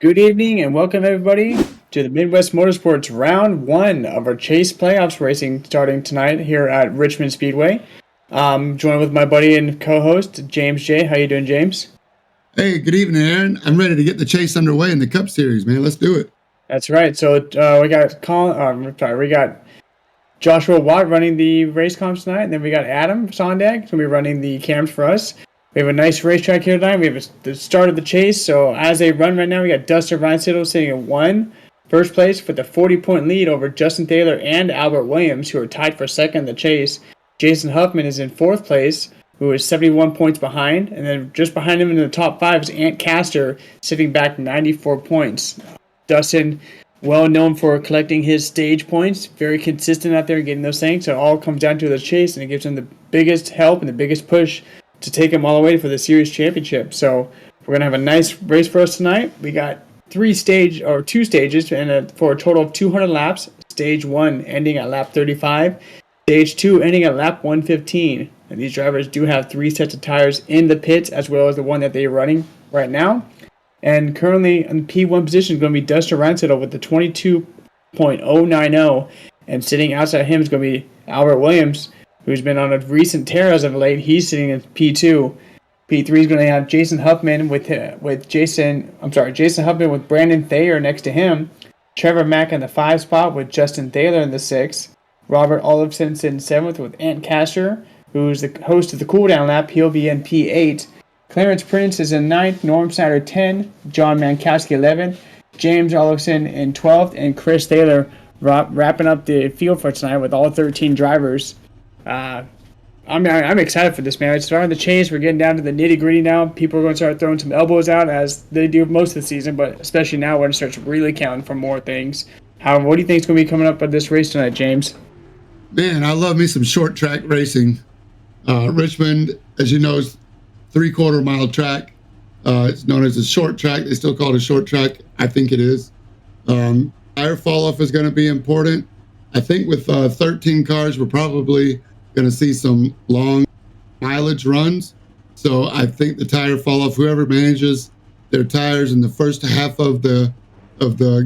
Good evening and welcome everybody to the Midwest Motorsports Round 1 of our Chase Playoffs racing starting tonight here at Richmond Speedway. Joined with my buddy and co-host James J. How you doing, James? Hey, good evening, Aaron. I'm ready to get the chase underway in the Cup Series, man. Let's do it. That's right. So we got Joshua Watt running the race comps tonight, and then we got Adam Sondag who'll be running the cams for us. We have a nice racetrack here tonight. We have the start of the chase. So as they run right now, we got Dustin Reinsiddle sitting in first place with a 40-point lead over Justin Thaler and Albert Williams, who are tied for second in the chase. Jason Huffman is in fourth place, who is 71 points behind. And then just behind him in the top five is Ant Castor, sitting back 94 points. Dustin, well known for collecting his stage points, very consistent out there getting those things. So it all comes down to the chase, and it gives him the biggest help and the biggest push to take him all the way for the series championship. So we're gonna have a nice race for us tonight. We got two stages, and for a total of 200 laps. Stage 1 ending at lap 35, stage 2 ending at lap 115. And these drivers do have 3 sets of tires in the pits, as well as the one that they're running right now. And currently in P1 position is going to be Dustin Reinsiddle with the 22.090, and sitting outside him is going to be Albert Williams, who's been on a recent tear as of late. He's sitting in P2. P3 is going to have Jason Huffman with Brandon Thayer next to him. Trevor Mack in the 5 spot with Justin Thaler in the 6th. Robert Olofsson in 7th with Ant Castor, who's the host of the cooldown lap. He'll be in P8. Clarence Prince is in 9th. Norm Snyder 10. John Mankowski 11th. James Olofsson in 12th. And Chris Thaler wrapping up the field for tonight with all 13 drivers. I'm excited for this, man. It's starting the chase. We're getting down to the nitty-gritty now. People are going to start throwing some elbows out as they do most of the season, but especially now when it starts really counting for more things. What do you think is going to be coming up at this race tonight, James? Man, I love me some short track racing. Richmond, as you know, is 3/4 mile track. It's known as a short track. They still call it a short track. I think it is. Tire fall off is going to be important. I think with 13 cars, we're probably going to see some long mileage runs. So I think the tire fall off, whoever manages their tires in the first half of the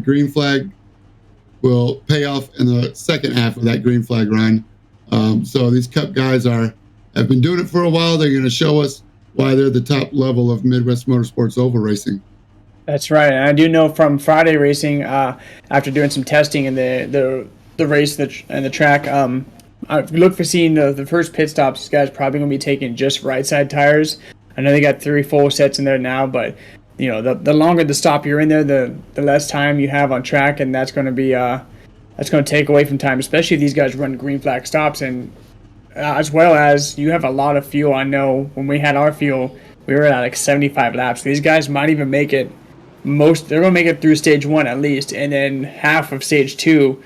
green flag will pay off in the second half of that green flag run. So these Cup guys have been doing it for a while. They're going to show us why they're the top level of Midwest Motorsports oval racing. That's right. And I do know from Friday racing, after doing some testing in the race and the track, I look for seeing the first pit stops. These guys probably going to be taking just right side tires. I know they got 3 full sets in there now, but you know, the longer the stop you're in there, the less time you have on track, and that's going to be that's going to take away from time, especially if these guys run green flag stops, and as well as you have a lot of fuel. I know when we had our fuel, we were at like 75 laps. These guys might even make it. They're going to make it through stage 1 at least, and then half of stage 2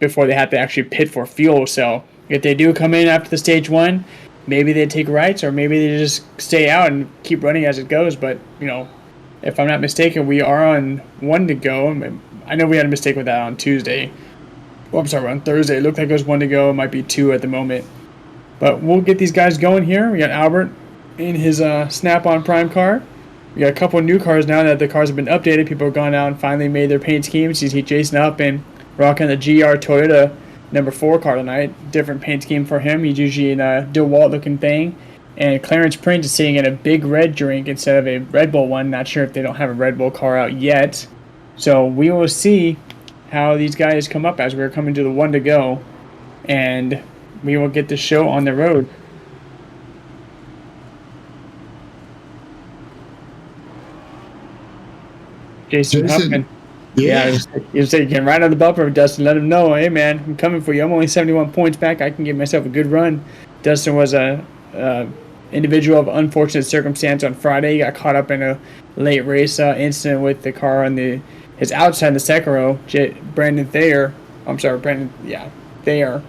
before they have to actually pit for fuel. So if they do come in after the stage 1, maybe they take rights, or maybe they just stay out and keep running as it goes. But you know, if I'm not mistaken, we are on 1 to go. I know we had a mistake with that on Tuesday. Oh, I'm sorry, on Thursday. It looked like it was 1 to go. It might be 2 at the moment. But we'll get these guys going here. We got Albert in his Snap-on Prime car. We got a couple of new cars now that the cars have been updated. People have gone out and finally made their paint schemes. You see Jason up and rocking the GR Toyota number 4 car tonight. Different paint scheme for him. He's usually in a DeWalt looking thing. And Clarence Prince is sitting in a big red drink instead of a Red Bull one. Not sure if they don't have a Red Bull car out yet. So we will see how these guys come up as we're coming to the 1 to go. And we will get the show on the road. Jason Huffman. Yeah, you can ride on the bumper with Dustin. Let him know, hey man, I'm coming for you. I'm only 71 points back. I can give myself a good run. Dustin was a individual of unfortunate circumstance on Friday. He got caught up in a late race incident with the car on his outside the second row. Brandon Thayer. Thayer.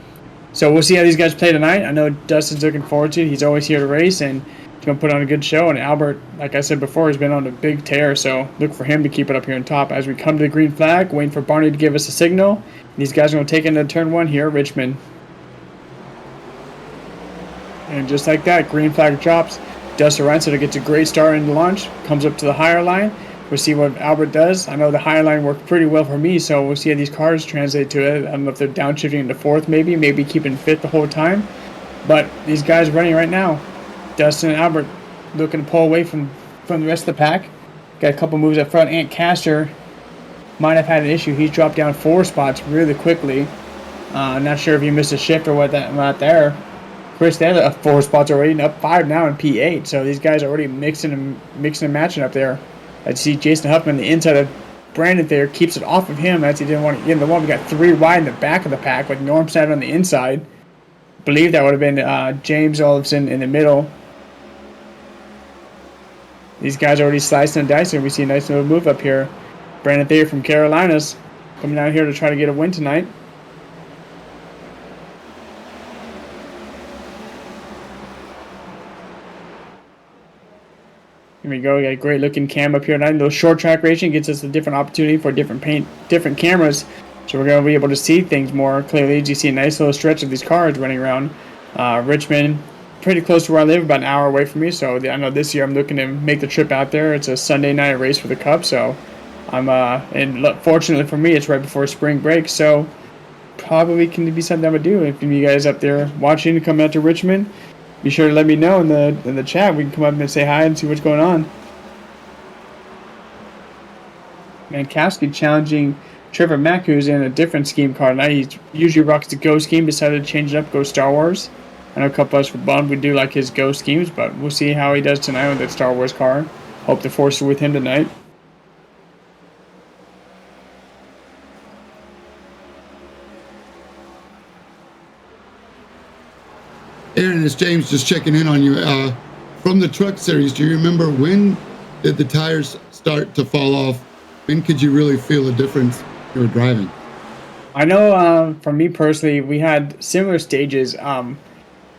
So we'll see how these guys play tonight. I know Dustin's looking forward to it. He's always here to race, and he's going to put on a good show. And Albert, like I said before, has been on a big tear, so look for him to keep it up here on top. As we come to the green flag, waiting for Barney to give us a signal. These guys are going to take into turn 1 here at Richmond. And just like that, green flag drops. Dustin Reinsiddle gets a great start in the launch, comes up to the higher line. We'll see what Albert does. I know the high line worked pretty well for me, so we'll see how these cars translate to it. I don't know if they're downshifting into fourth, maybe keeping fifth the whole time. But these guys running right now, Dustin and Albert looking to pull away from the rest of the pack. Got a couple moves up front. Ant Caster might have had an issue. He's dropped down 4 spots really quickly. Not sure if he missed a shift or what that not there. Chris, they have 4 spots already, and up 5 now in P8. So these guys are already mixing and matching up there. I see Jason Huffman, the inside of Brandon there, keeps it off of him as he didn't want to get in the one. We got 3 wide in the back of the pack with Norm Side on the inside. I believe that would have been James Olafson in the middle. These guys are already slicing and dicing. We see a nice little move up here. Brandon Thayer from Carolinas coming out here to try to get a win tonight. Here we go. We got a great looking cam up here tonight. Those short track racing gets us a different opportunity for different cameras. So we're going to be able to see things more clearly. You see a nice little stretch of these cars running around. Richmond, pretty close to where I live, about an hour away from me. So I know this year I'm looking to make the trip out there. It's a Sunday night race for the Cup. So and fortunately for me, it's right before spring break. So probably can be something I would do. If you guys up there watching come out to Richmond, be sure to let me know in the chat. We can come up and say hi and see what's going on. Mankowski challenging Trevor Mack, who's in a different scheme car. Now he usually rocks the Go scheme, decided to change it up, go Star Wars. I know a couple of us were bummed. We do like his Go schemes, but we'll see how he does tonight with that Star Wars car. Hope the force is with him tonight. Aaron, it's James just checking in on you. From the truck series, do you remember when did the tires start to fall off? When could you really feel a difference you were driving? I know for me personally, we had similar stages. When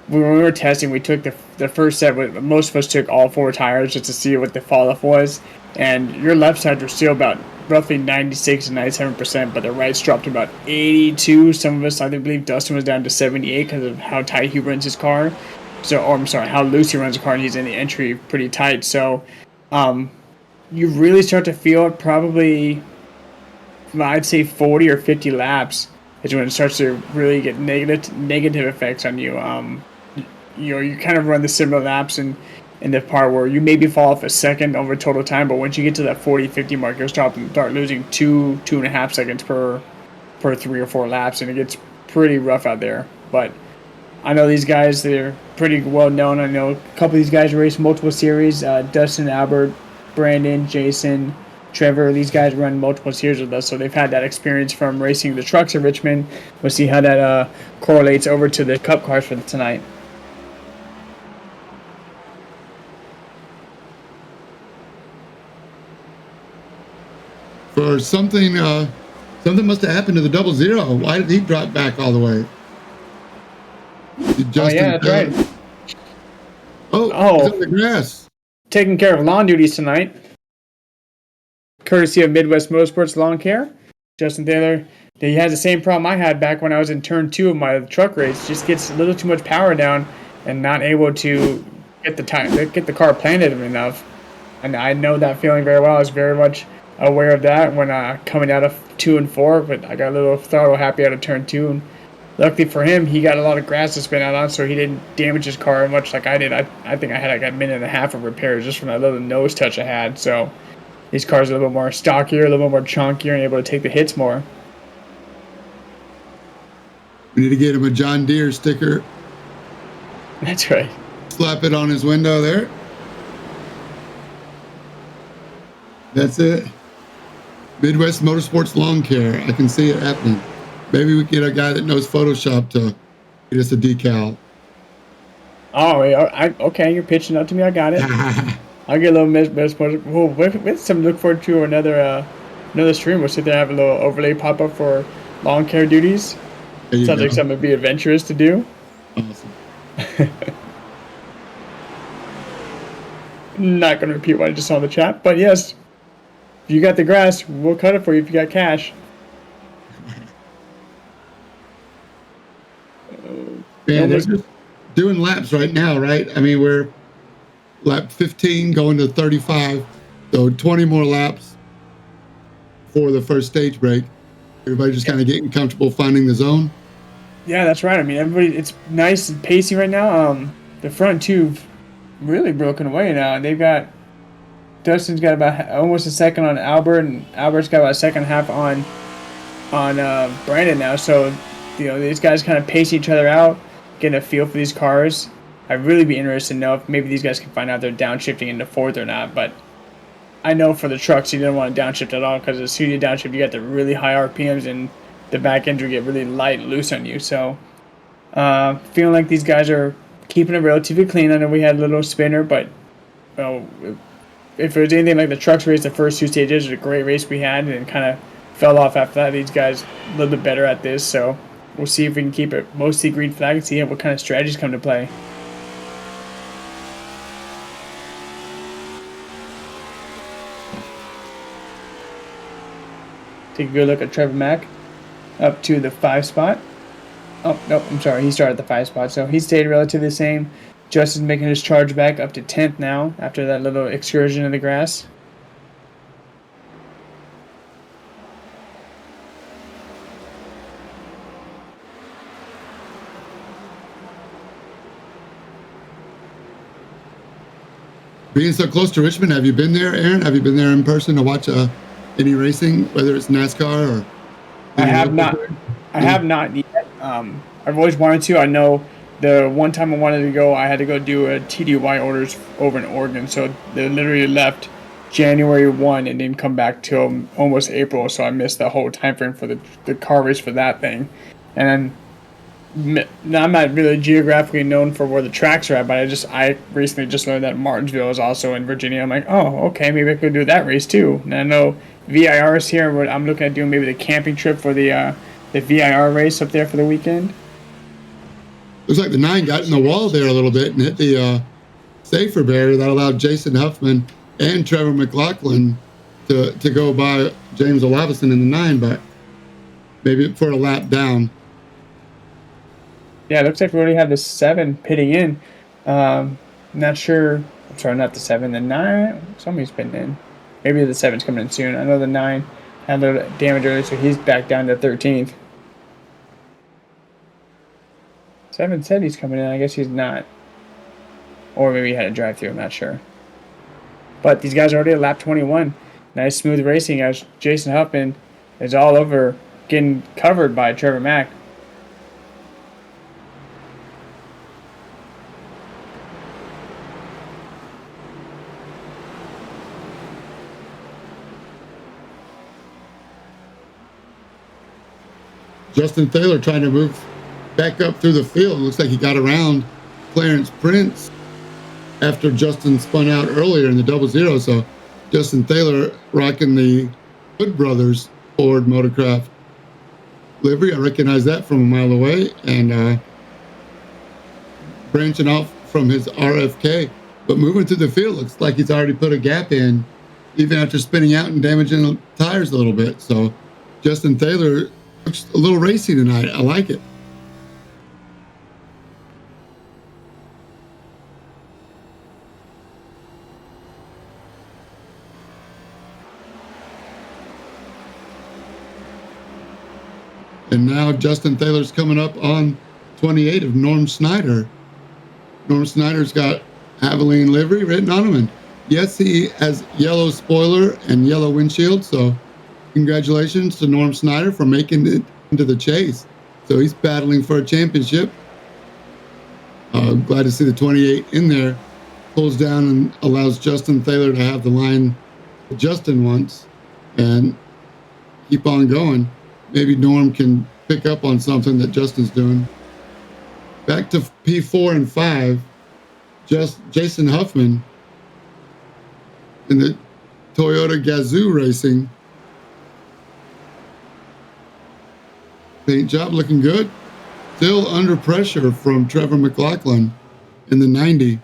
we were testing, we took the first set. Most of us took all 4 tires just to see what the fall off was. And your left sides were still about roughly 96 to 97%, but the rights dropped to about 82. Some of us, I believe Dustin was down to 78 because of how tight he runs his car. How loose he runs the car, and he's in the entry pretty tight. So, you really start to feel it probably, I'd say 40 or 50 laps is when it starts to really get negative effects on you. You kind of run the similar laps in the part where you maybe fall off a second over total time, but once you get to that 40-50 mark, you'll start losing 2.5 seconds per 3 or 4 laps, and it gets pretty rough out there. But I know these guys, they're pretty well known. I know a couple of these guys race multiple series. Dustin, Albert, Brandon, Jason, Trevor, these guys run multiple series with us, so they've had that experience from racing the trucks at Richmond. We'll see how that correlates over to the Cup cars for tonight. For something must have happened to the 00. Why did he drop back all the way? That's right. Oh, he's on the grass. Taking care of lawn duties tonight, courtesy of Midwest Motorsports Lawn Care. Justin Taylor, he has the same problem I had back when I was in turn 2 of my truck race. Just gets a little too much power down and not able to get the car planted enough. And I know that feeling very well. I was very much aware of that when coming out of 2 and 4, but I got a little throttle happy out of turn 2. And luckily for him, he got a lot of grass to spin out on, so he didn't damage his car much like I did. I think I had like a minute and a half of repairs just from that little nose touch I had. So these cars are a little bit more stockier, a little bit more chunkier, and able to take the hits more. We need to get him a John Deere sticker. That's right. Slap it on his window there. That's it. Midwest Motorsports Lawn Care. I can see it happening. Maybe we get a guy that knows Photoshop to get us a decal. Oh, okay. You're pitching up to me. I got it. I'll get a little with some look forward to another stream. We'll sit there and have a little overlay pop up for lawn care duties. Sounds like something to be adventurous to do. Awesome. Not going to repeat what I just saw in the chat, but yes, if you got the grass, we'll cut it for you if you got cash. Man, they're just doing laps right now, right? I mean, we're lap 15 going to 35. So 20 more laps for the first stage break. Everybody just kind of getting comfortable finding the zone. Yeah, that's right. I mean, everybody, it's nice and pacey right now. The front two really broken away now. They've got Dustin's got about almost a second on Albert, and Albert's got about a second and a half on Brandon now. So, these guys kind of pace each other out, getting a feel for these cars. I'd really be interested to know if maybe these guys can find out they're downshifting into fourth or not. But I know for the trucks, you didn't want to downshift at all, because as soon as you downshift, you get the really high RPMs and the back end will get really light and loose on you. So, feeling like these guys are keeping it relatively clean. I know we had a little spinner, but if it was anything like the trucks race, the first two stages was a great race we had, and kind of fell off after that. These guys a little bit better at this, so we'll see if we can keep it mostly green flag and see what kind of strategies come to play. Take a good look at Trevor Mack up to the 5 spot. Oh, no, I'm sorry. He started at the 5 spot, so he stayed relatively the same. Justin's making his charge back up to 10th now after that little excursion in the grass. Being so close to Richmond, have you been there, Aaron? Have you been there in person to watch any racing, whether it's NASCAR or? I have not. I have not yet. I've always wanted to. I know the one time I wanted to go, I had to go do a TDY orders over in Oregon. So they literally left January 1 and didn't come back till almost April. So I missed the whole time frame for the car race for that thing. And then I'm not really geographically known for where the tracks are at, but I recently just learned that Martinsville is also in Virginia. I'm like, oh, okay, maybe I could do that race too. And I know VIR is here, but I'm looking at doing maybe the camping trip for the VIR race up there for the weekend. Looks like the 9 got in the wall there a little bit and hit the safer barrier that allowed Jason Huffman and Trevor McLaughlin to go by James Olavison in the 9, but maybe for a lap down. Yeah, it looks like we already have the 7 pitting in. Not sure. I'm sorry, not the 7, the 9. Somebody's pitting in. Maybe the 7's coming in soon. I know the 9 had a little damage earlier, so he's back down to 13th. 7 said he's coming in. I guess he's not. Or maybe he had a drive-through. I'm not sure. But these guys are already at lap 21. Nice, smooth racing as Jason Huffman is all over getting covered by Trevor Mack. Justin Taylor trying to move back up through the field. Looks like he got around Clarence Prince after Justin spun out earlier in the 00. So Justin Taylor rocking the Hood Brothers Ford Motorcraft livery. I recognize that from a mile away, and branching off from his RFK. But moving through the field, looks like he's already put a gap in, even after spinning out and damaging the tires a little bit. So Justin Taylor looks a little racy tonight. I like it. And now Justin Taylor's coming up on 28 of Norm Snyder. Norm Snyder's got Haviland livery written on him. And yes, he has yellow spoiler and yellow windshield. So congratulations to Norm Snyder for making it into the chase. So he's battling for a championship. Glad to see the 28 in there. Pulls down and allows Justin Taylor to have the line Justin wants and keep on going. Maybe Norm can pick up on something that Justin's doing. Back to P4 and 5. Just Jason Huffman in the Toyota Gazoo Racing. Paint job looking good. Still under pressure from Trevor McLaughlin in the 90.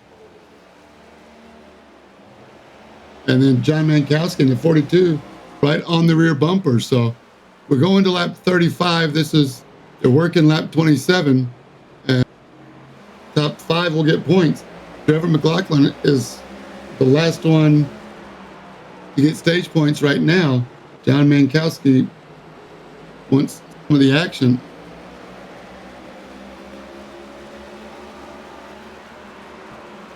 And then John Mankowski in the 42 right on the rear bumper. So we're going to lap 35. This is the working lap 27. And top 5 will get points. Trevor McLaughlin is the last one to get stage points right now. John Mankowski wants some of the action.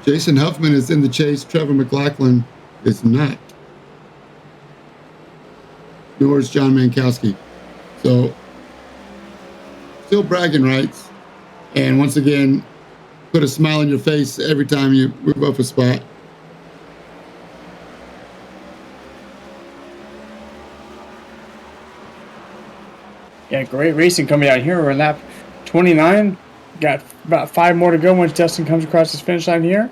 Jason Huffman is in the chase. Trevor McLaughlin is not. Nor is John Mankowski. So, still bragging rights. And once again, put a smile on your face every time you move up a spot. Yeah, great racing coming out here. We're in lap 29. Got about 5 more to go once Dustin comes across his finish line here.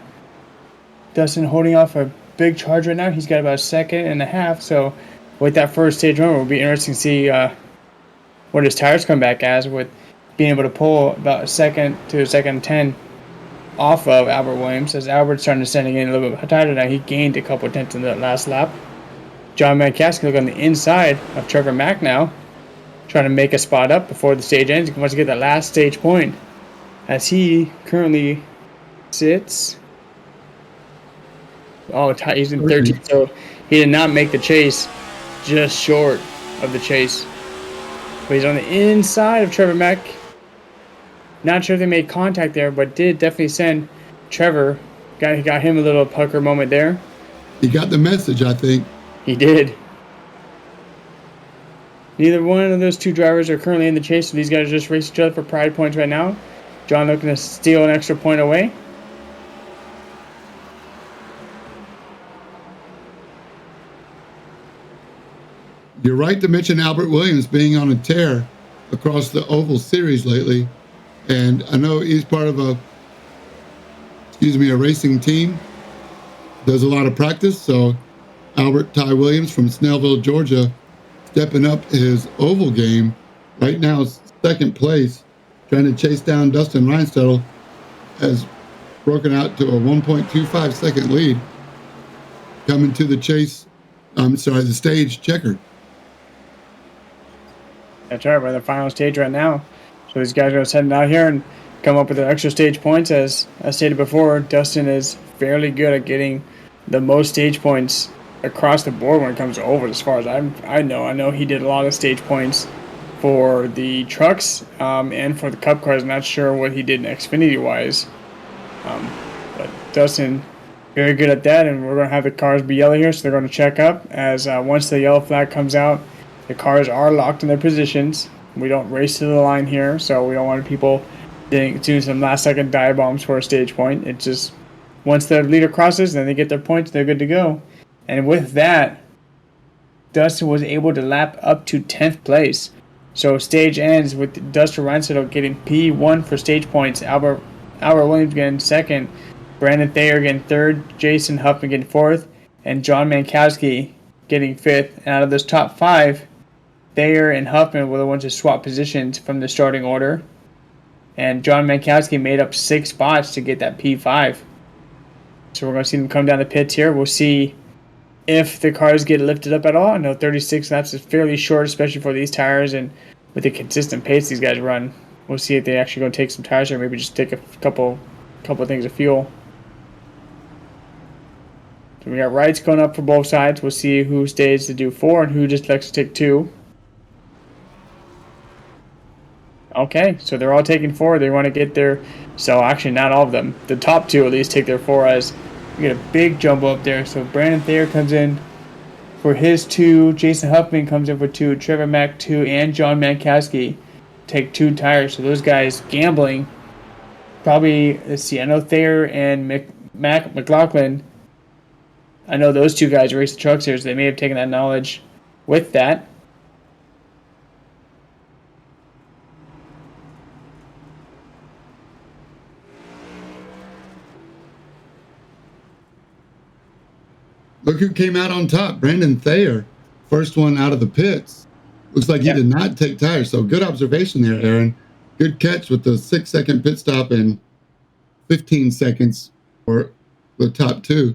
Dustin holding off a big charge right now. He's got about a second and a half. So with that first stage run, it will be interesting to see what his tires come back as, with being able to pull about a second to a second and 10 off of Albert Williams. As Albert's starting to send again a little bit tighter now. He gained a couple of tenths in the last lap. John Mankowski look on the inside of Trevor Mack now, trying to make a spot up before the stage ends. He wants to get that last stage point, as he currently sits. Oh, he's in 13th, so he did not make the chase, just short of the chase. But he's on the inside of Trevor Mack. Not sure if they made contact there, but did definitely send Trevor. Got him a little pucker moment there. He got the message, I think. He did. Neither one of those two drivers are currently in the chase, so these guys just race each other for pride points right now. John looking to steal an extra point away. You're right to mention Albert Williams being on a tear across the Oval Series lately. And I know he's part of a racing team. Does a lot of practice. So Albert Ty Williams from Snellville, Georgia, stepping up his oval game. Right now, second place, trying to chase down Dustin Reinstedel, has broken out to a 1.25 second lead. Coming to the chase, the stage checkered. That's right, we're in the final stage right now. So these guys are heading out here and come up with their extra stage points. As I stated before, Dustin is fairly good at getting the most stage points across the board when it comes to ovals. As far as I know he did a lot of stage points for the trucks and for the Cup cars. I'm not sure what he did in Xfinity wise, but Dustin very good at that. And we're going to have the cars be yellow here, so they're going to check up. As once the yellow flag comes out, the cars are locked in their positions. We don't race to the line here, so we don't want people doing some last second dive bombs for a stage point. It's just once the leader crosses, then they get their points, they're good to go. And with that, Dustin was able to lap up to 10th place. So stage ends with Dustin Reinstedel getting P1 for stage points, Albert Williams getting second, Brandon Thayer getting third, Jason Huffman getting fourth, and John Mankowski getting fifth. And out of those top 5, Thayer and Huffman were the ones who swapped positions from the starting order. And John Mankowski made up 6 spots to get that P5. So we're going to see them come down the pits here. We'll see if the cars get lifted up at all. I know 36 laps is fairly short, especially for these tires and with the consistent pace these guys run. We'll see if they actually go take some tires or maybe just take a couple things of fuel. So we got rights going up for both sides. We'll see who stays to do 4 and who just likes to take 2. Okay, so they're all taking 4. They want to get their... So actually, not all of them. The top 2 at least take their 4, as we get a big jump up there. So Brandon Thayer comes in for his 2. Jason Huffman comes in for 2. Trevor Mack 2. And John Mankowski take 2 tires. So those guys gambling. Probably, let's see, I know Thayer and McLaughlin. I know those 2 guys race the trucks here, so they may have taken that knowledge with that. Look who came out on top, Brandon Thayer, first one out of the pits. Looks like he did not take tires. So good observation there, Aaron. Good catch with the 6-second pit stop and 15 seconds for the top 2.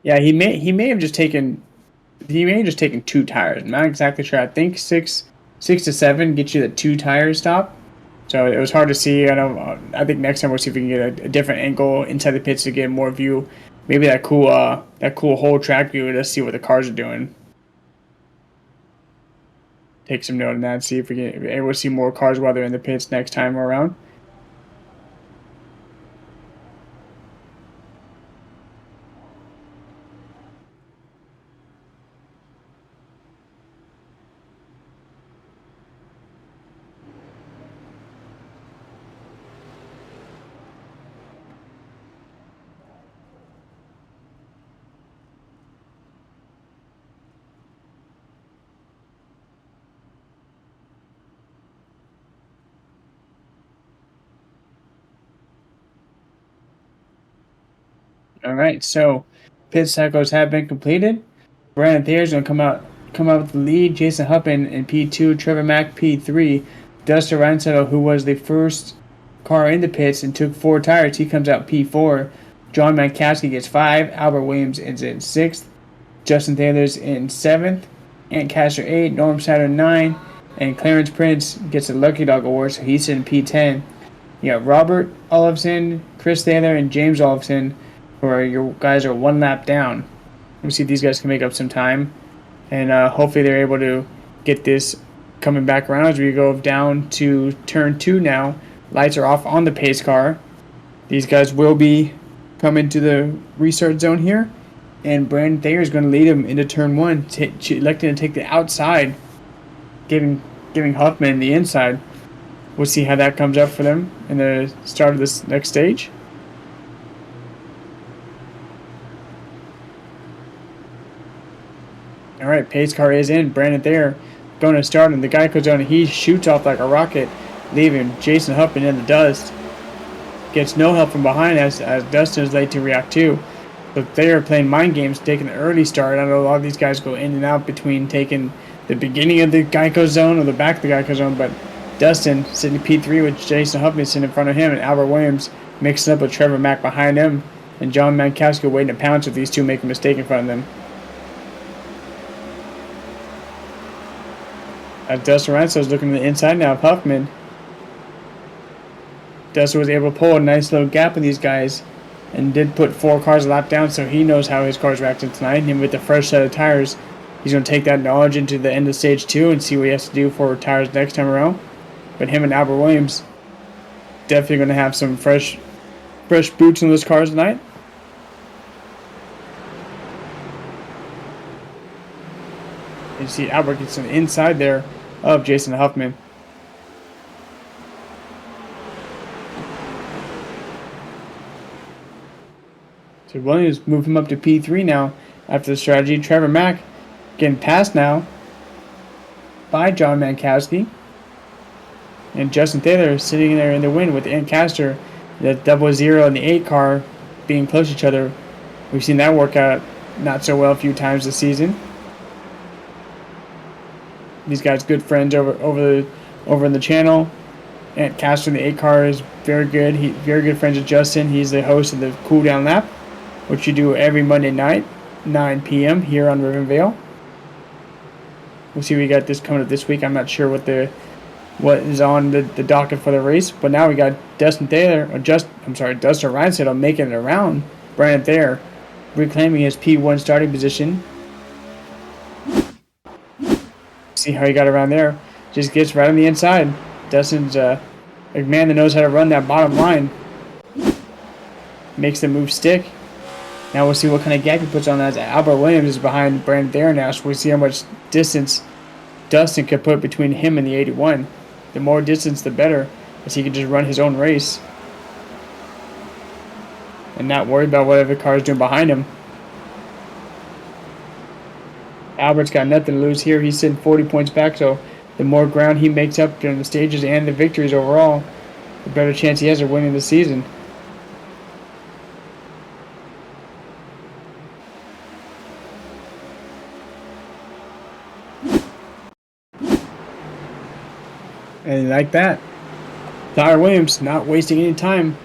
Yeah, he may have just taken 2 tires. I'm not exactly sure. I think 6 to 7 gets you the 2 tire stop. So it was hard to see. I think next time we'll see if we can get a different angle inside the pits to get more view maybe that cool whole track view. Let's see what the cars are doing. Take some note on that. See if we can able to see more cars while they're in the pits next time around. All right, so pit cycles have been completed. Brandon Thayer's gonna come out with the lead. Jason Huppen in P2, Trevor Mack P3, Dustin Ransetto, who was the first car in the pits and took 4 tires, he comes out P4. John Mankowski gets 5. Albert Williams is in 6th. Justin Taylor's in 7th. Ant Caster 8. Norm Saturn 9. And Clarence Prince gets a Lucky Dog Award, so he's in P10. You got Robert Olofsson, Chris Taylor, and James Olofsson, where your guys are 1 lap down. We'll see if these guys can make up some time. And hopefully they're able to get this coming back around as we go down to turn 2 now. Lights are off on the pace car. These guys will be coming to the restart zone here. And Brandon Thayer is going to lead him into turn 1, electing to take the outside, giving Huffman the inside. We'll see how that comes up for them in the start of this next stage. All right, pace car is in. Brandon Thayer going to start, and the guy goes down and he shoots off like a rocket, leaving Jason Huffman in the dust. Gets no help from behind as Dustin is late to react too. But they are playing mind games, taking an early start. I know a lot of these guys go in and out between taking the beginning of the Geico zone or the back of the Geico zone, but Dustin sitting P3 with Jason Huffman sitting in front of him, and Albert Williams mixing up with Trevor Mack behind him, and John Mankowski waiting to pounce if these two make a mistake in front of them. As Dustin Ransom is looking to the inside now of Huffman. Dustin was able to pull a nice little gap in these guys and did put 4 cars a lap down, so he knows how his car's reacting tonight. And with the fresh set of tires, he's going to take that knowledge into the end of stage 2 and see what he has to do for tires next time around. But him and Albert Williams definitely going to have some fresh boots in those cars tonight. You see Albert gets on the inside there of Jason Huffman. So Williams move him up to P3 now after the strategy. Trevor Mack getting passed now by John Mankowski. And Justin Taylor sitting there in the win with Ant Caster. The 00 and the 8 car being close to each other. We've seen that work out not so well a few times this season. These guys good friends over in the channel. Ant Caster in the 8 car is very good. Very good friends with Justin. He's the host of the Cool Down Lap, which you do every Monday night, 9 p.m. here on Rivenvale. We'll see we got this coming up this week. I'm not sure what is on the docket for the race, but now we got Dustin Reinsettle making it around Brandon Thayer, reclaiming his P1 starting position. See how he got around there. Just gets right on the inside. Dustin's a man that knows how to run that bottom line. Makes the move stick. Now we'll see what kind of gap he puts on as Albert Williams is behind Brandon Thayer now, so we'll see how much distance Dustin could put between him and the 81. The more distance, the better, as he can just run his own race and not worry about whatever car is doing behind him. Albert's got nothing to lose here. He's sitting 40 points back, so the more ground he makes up during the stages and the victories overall, the better chance he has of winning the season. And like that, Tyler Williams not wasting any time.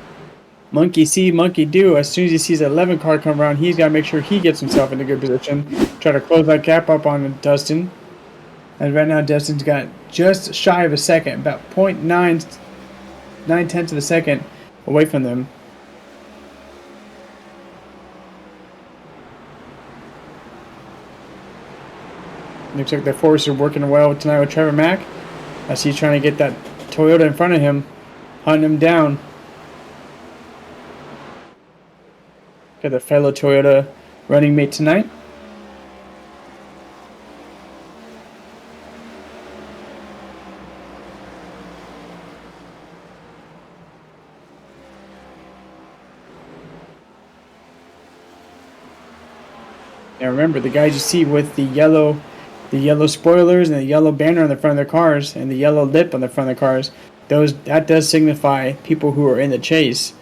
Monkey see, monkey do. As soon as he sees that 11 car come around, he's got to make sure he gets himself in a good position. Try to close that gap up on Dustin. And right now, Dustin's got just shy of a second, about 0.9 tenths of a second away from them. Looks like the force is working well tonight with Trevor Mack as he's trying to get that Toyota in front of him, hunting him down. Got the fellow Toyota running mate tonight. Now remember, the guys you see with the yellow spoilers and the yellow banner on the front of their cars and the yellow lip on the front of the cars, that does signify people who are in the chase.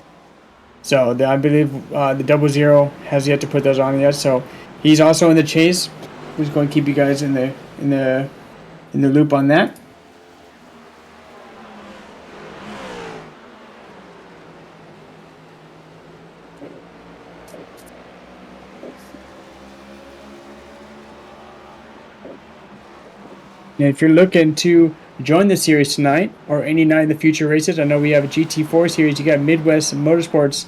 So I believe the 00 has yet to put those on yet. So he's also in the chase. Who's going to keep you guys in the loop on that. And if you're looking to join the series tonight or any night in the future races, I know we have a GT4 series. You got Midwest Motorsports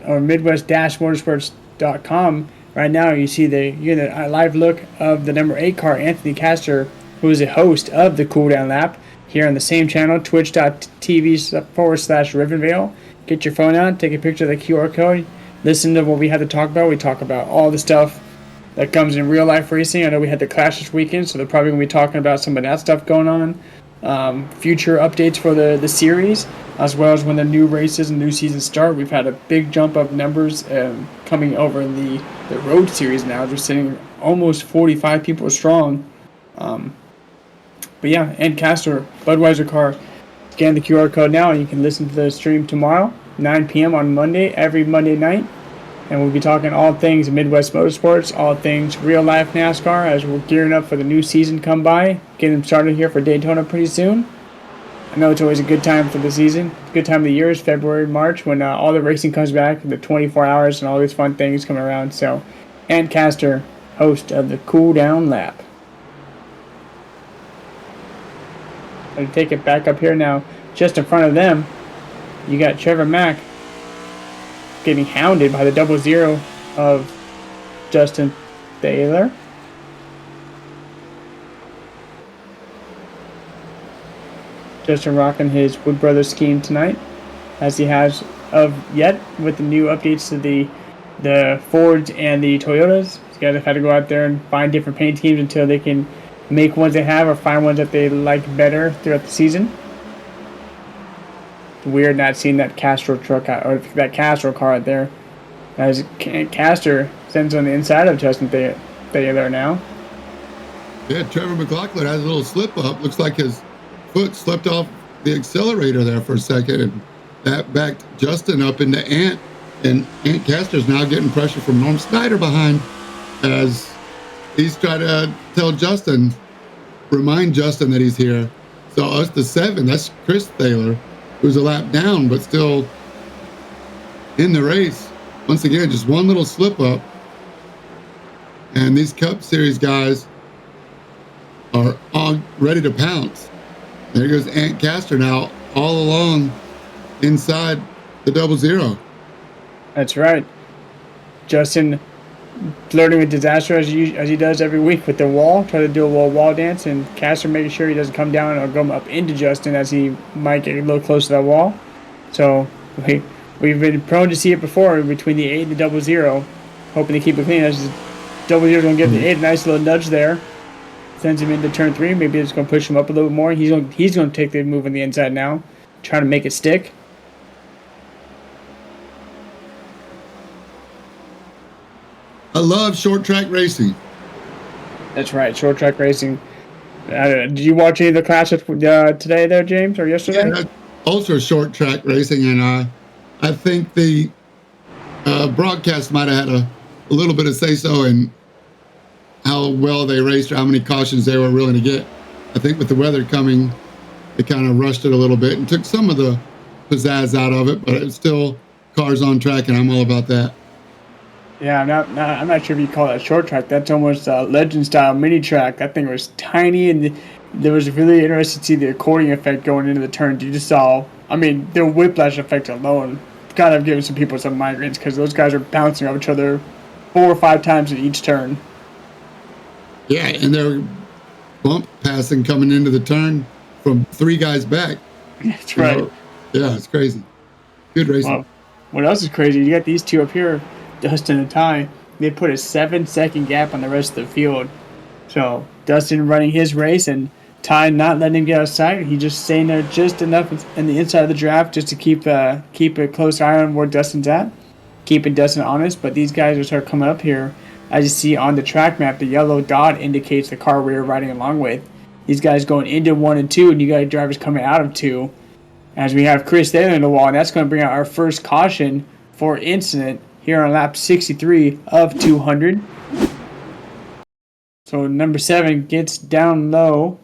or Midwest-Motorsports.com. Right now, you see you're in a live look of the number 8 car, Anthony Castor, who is a host of the Cool Down Lap here on the same channel, twitch.tv/Rivenvale. Get your phone out, take a picture of the QR code, listen to what we have to talk about. We talk about all the stuff that comes in real life racing. I know we had the Clash this weekend, so they're probably going to be talking about some of that stuff going on. Future updates for the series, as well as when the new races and new seasons start. We've had a big jump of numbers coming over in the road series now. We're sitting almost 45 people strong. But yeah, and Castor, Budweiser car. Scan the QR code now, and you can listen to the stream tomorrow, 9 p.m. on Monday, every Monday night. And we'll be talking all things Midwest Motorsports, all things real-life NASCAR as we're gearing up for the new season come by. Getting started here for Daytona pretty soon. I know it's always a good time for the season. A good time of the year is February, March, when all the racing comes back, the 24 hours and all these fun things come around. So, and Castor, host of the Cool Down Lap. I'm going to take it back up here now. Just in front of them, you got Trevor Mack getting hounded by the 00 of Justin Baylor. Justin rocking his Wood Brothers scheme tonight, as he has of yet with the new updates to the Fords and the Toyotas. These guys have had to go out there and find different paint teams until they can make ones they have or find ones that they like better throughout the season. Weird not seeing that Castro truck or that Castro car out there, as Castor sends on the inside of Justin Baylor now. Yeah, Trevor McLaughlin has a little slip up. Looks like his foot slipped off the accelerator there for a second, and that backed Justin up into Ant. And Ant Castor's now getting pressure from Norm Snyder behind as he's trying to remind Justin that he's here. So us the 7, that's Chris Thaler, who's a lap down, but still in the race. Once again, just one little slip up. And these Cup Series guys are on ready to pounce. There goes Ant Castor now, all along inside the 00. That's right. Justin flirting with disaster as he does every week with the wall, try to do a wall dance, and Castor making sure he doesn't come down or go up into Justin as he might get a little close to that wall. So we've been prone to see it before between the 8 and the 00, hoping to keep it clean. As 00 is going to give the 8 a nice little nudge there, sends him into turn 3. Maybe it's going to push him up a little bit more. He's going to take the move on the inside now, trying to make it stick. I love short track racing. That's right, short track racing. Did you watch any of the classes today there, James, or yesterday? Yeah, ultra short track racing, and I think the broadcast might have had a little bit of say-so in how well they raced or how many cautions they were willing to get. I think with the weather coming, they kind of rushed it a little bit and took some of the pizzazz out of it, but it's still cars on track, and I'm all about that. Yeah, I'm not sure if you call that short track. That's almost a legend style mini track. That thing was tiny, and there was really interesting to see the according effect going into the turns. You just saw, the whiplash effect alone gotta have given some people some migraines because those guys are bouncing off each other 4 or 5 times in each turn. Yeah, and they're bump passing coming into the turn from 3 guys back. That's right. Yeah, it's crazy. Good racing. Well, what else is crazy? You got these two up here, Dustin and Ty. They put a 7-second gap on the rest of the field. So Dustin running his race and Ty not letting him get outside. He just staying there just enough in the inside of the draft just to keep a close eye on where Dustin's at, keeping Dustin honest. But these guys will start coming up here. As you see on the track map, the yellow dot indicates the car we are riding along with. These guys going into 1 and 2, and you got drivers coming out of 2. As we have Chris there in the wall, and that's going to bring out our first caution for incident here on lap 63 of 200. So number 7 gets down low.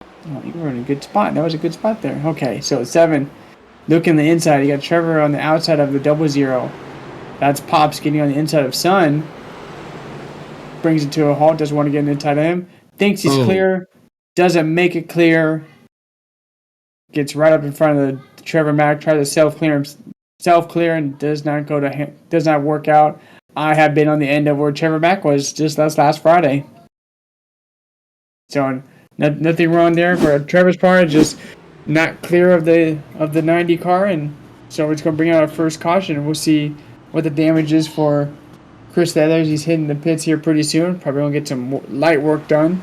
Oh, you were in a good spot. That was a good spot there. Okay, so 7, looking the inside. You got Trevor on the outside of the 00. That's Pops getting on the inside of Sun. Brings it to a halt. Doesn't want to get inside of him. Thinks he's clear. Doesn't make it clear. Gets right up in front of the Trevor Mack. Tries to self clear and does not work out. I have been on the end of where Trevor Mack was just last Friday. So nothing wrong there for Trevor's part. Just not clear of the 90 car, and so it's going to bring out our first caution, and we'll see what the damage is for Chris Leathers. He's hitting the pits here pretty soon. Probably going to get some light work done.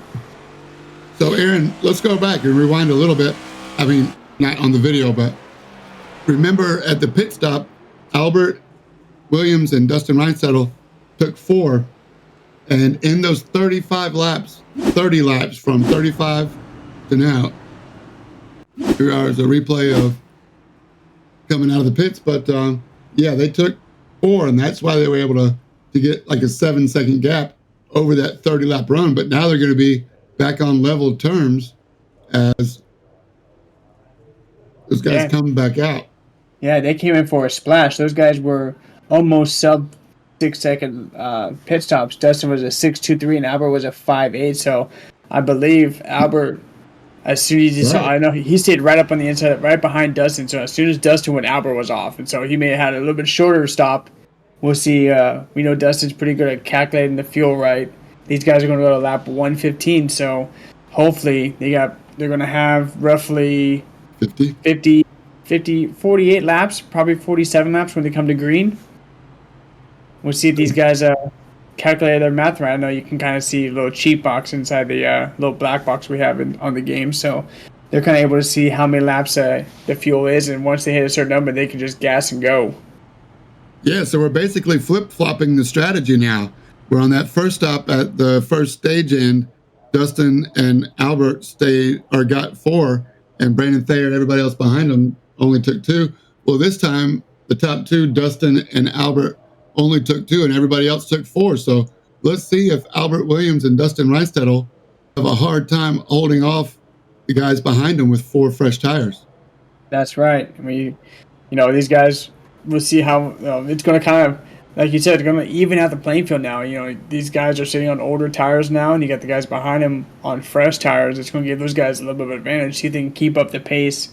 So, Aaron, let's go back and rewind a little bit. I mean, not on the video, but remember at the pit stop, Albert Williams and Dustin Reinsettle took 4. And in those 30 laps from 35 to now, 3 hours of replay of coming out of the pits. But, yeah, they took 4, and that's why they were able to get like a 7-second gap over that 30-lap run. But now they're going to be back on level terms as those guys come back out. Yeah, they came in for a splash. Those guys were almost sub 6-second pit stops. Dustin was a 6.23 and Albert was a 5.8. So I believe Albert, as soon as he saw, I know he stayed right up on the inside, right behind Dustin. So as soon as Dustin went, Albert was off, and so he may have had a little bit shorter stop. We'll see. We know Dustin's pretty good at calculating the fuel right. These guys are going to go to lap 115. So hopefully they're going to have roughly 48 laps, probably 47 laps when they come to green. We'll see if these guys calculate their math right. I know you can kind of see a little cheat box inside the little black box we have on the game. So they're kind of able to see how many laps the fuel is, and once they hit a certain number, they can just gas and go. Yeah, so we're basically flip-flopping the strategy now. We're on that first stop at the first stage end. Dustin and Albert got 4, and Brandon Thayer and everybody else behind them only took 2. Well, this time, the top 2, Dustin and Albert, only took 2, and everybody else took 4. So let's see if Albert Williams and Dustin Reinsettle have a hard time holding off the guys behind them with 4 fresh tires. That's right. I mean, these guys, we'll see how it's going to kind of, like you said, they're going to even out the playing field now. These guys are sitting on older tires now, and you got the guys behind them on fresh tires. It's going to give those guys a little bit of advantage. See if they can keep up the pace.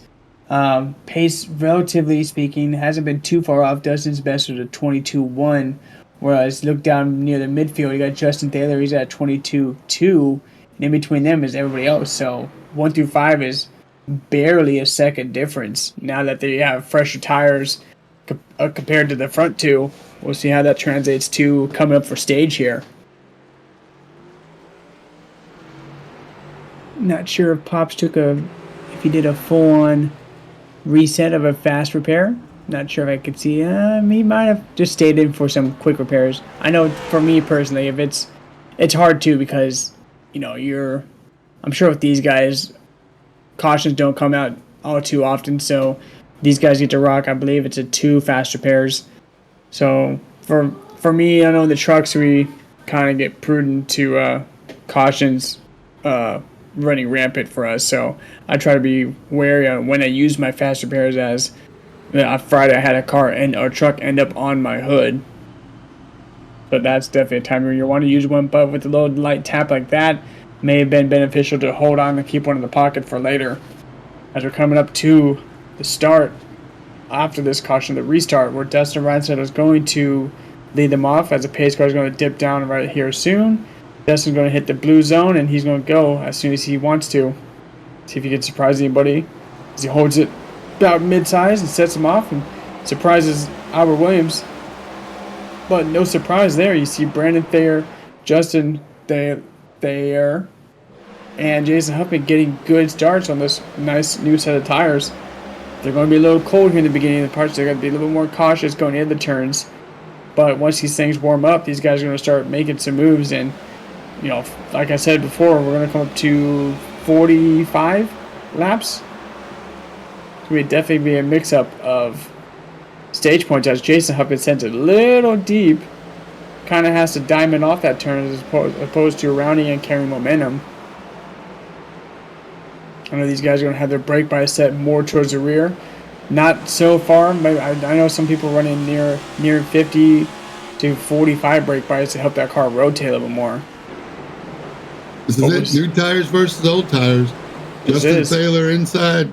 Pace, relatively speaking, hasn't been too far off. Dustin's best was a 22.1, whereas look down near the midfield, you got Justin Taylor, he's at 22.2, and in between them is everybody else. So 1 through 5 is barely a second difference. Now that they have fresher tires compared to the front 2, we'll see how that translates to coming up for stage here. Not sure if Pops if he did a full-on reset of a fast repair. Not sure if I could see. He might have just stayed in for some quick repairs. I know for me personally, if it's hard too, because I'm sure with these guys, cautions don't come out all too often. So these guys get to rock. I believe it's a 2 fast repairs. So for me, I know in the trucks we kind of get prudent to cautions running rampant for us. So I try to be wary on when I use my fast repairs. As Friday I had a truck end up on my hood. So that's definitely a time where you want to use one, but with a little light tap like that, may have been beneficial to hold on and keep one in the pocket for later. As we're coming up to the start, after this caution, the restart, where Dustin Reinsettle is going to lead them off as the pace car is going to dip down right here soon. Justin's going to hit the blue zone, and he's going to go as soon as he wants to. See if he can surprise anybody as he holds it about mid-size and sets him off and surprises Albert Williams. But no surprise there. You see Brandon Thayer, Justin Thayer, and Jason Huffman getting good starts on this nice new set of tires. They're going to be a little cold here in the beginning of the parts. They're going to be a little bit more cautious going into the turns. But once these things warm up, these guys are going to start making some moves. And, you know, like I said before, we're going to come up to 45 laps. It's going to definitely be a mix-up of stage points as Jason Huffman sends it a little deep. Kind of has to diamond off that turn as opposed to rounding and carrying momentum. I know these guys are going to have their brake bias set more towards the rear. Not so far. I know some people running near 50 to 45 brake bias to help that car rotate a little more. This is it. New tires versus old tires. Justin Taylor inside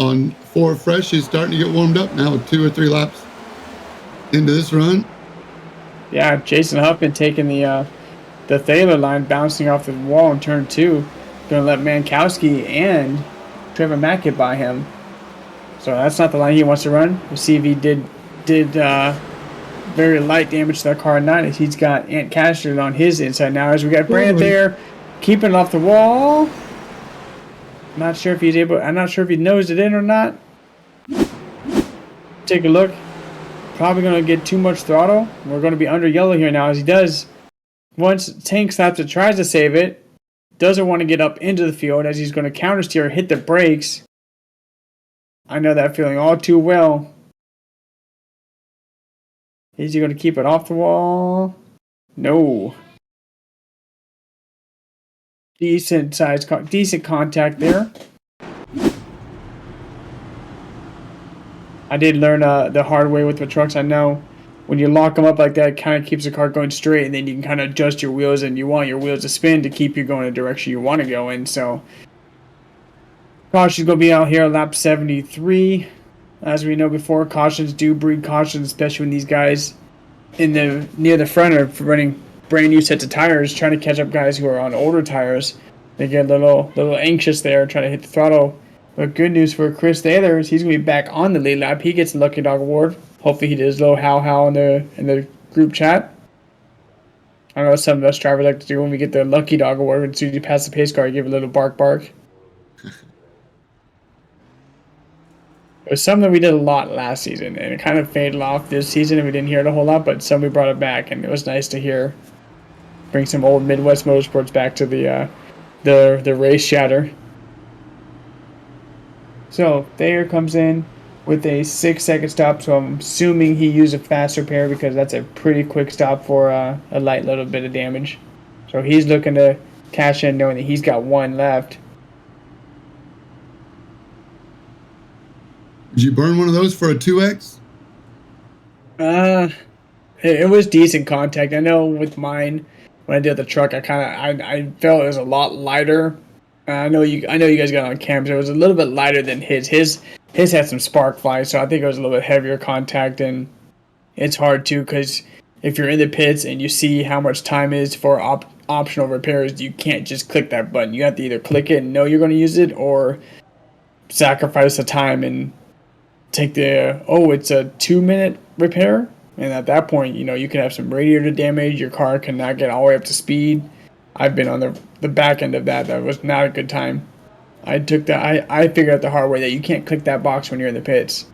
on 4 fresh. He's starting to get warmed up now with 2 or 3 laps into this run. Yeah, Jason Huffman taking the Thaler line, bouncing off the wall in turn 2. Going to let Mankowski and Trevor Mack get by him. So that's not the line he wants to run. We'll see if he did very light damage to that car or not. He's got Ant Caster on his inside now. As we got Brand there, keeping it off the wall. Not sure if he's able. I'm not sure if he nosed it in or not. Take a look. Probably going to get too much throttle. We're going to be under yellow here now as he does. Once Tank stops and tries to save it. Doesn't want to get up into the field as he's going to counter steer, hit the brakes. I know that feeling all too well. Is he going to keep it off the wall? No. Decent contact there. I did learn the hard way with the trucks. I know when you lock them up like that, it kind of keeps the car going straight, and then you can kind of adjust your wheels, and you want your wheels to spin to keep you going in the direction you want to go in. So, caution's going to be out here at lap 73. As we know before, cautions do breed cautions, especially when these guys near the front are running brand new sets of tires, trying to catch up guys who are on older tires. They get a little anxious there, trying to hit the throttle. But good news for Chris Thaler is he's going to be back on the lead lap. He gets the Lucky Dog Award. Hopefully he does a little how in the group chat. I know some of us drivers like to do when we get the Lucky Dog Award. As soon as you pass the pace car, you give a little bark. It was something we did a lot last season, and it kind of faded off this season, and we didn't hear it a whole lot, but somebody brought it back, and it was nice to hear. Bring some old Midwest Motorsports back to the race chatter. So Thayer comes in with a 6-second stop, so I'm assuming he used a fast repair because that's a pretty quick stop for a light little bit of damage. So he's looking to cash in knowing that he's got 1 left. Did you burn one of those for a 2X? It was decent contact. I know with mine, when I did the truck, I felt it was a lot lighter. I know you guys got on cams. It was a little bit lighter than his. His had some spark flies, so I think it was a little bit heavier contact, and it's hard too because if you're in the pits and you see how much time is for optional repairs, you can't just click that button. You have to either click it and know you're going to use it, or sacrifice the time and take it's a 2-minute repair, and at that point, you can have some radiator damage. Your car cannot get all the way up to speed. I've been on the back end of that. That was not a good time. I figured out the hard way that you can't click that box when you're in the pits.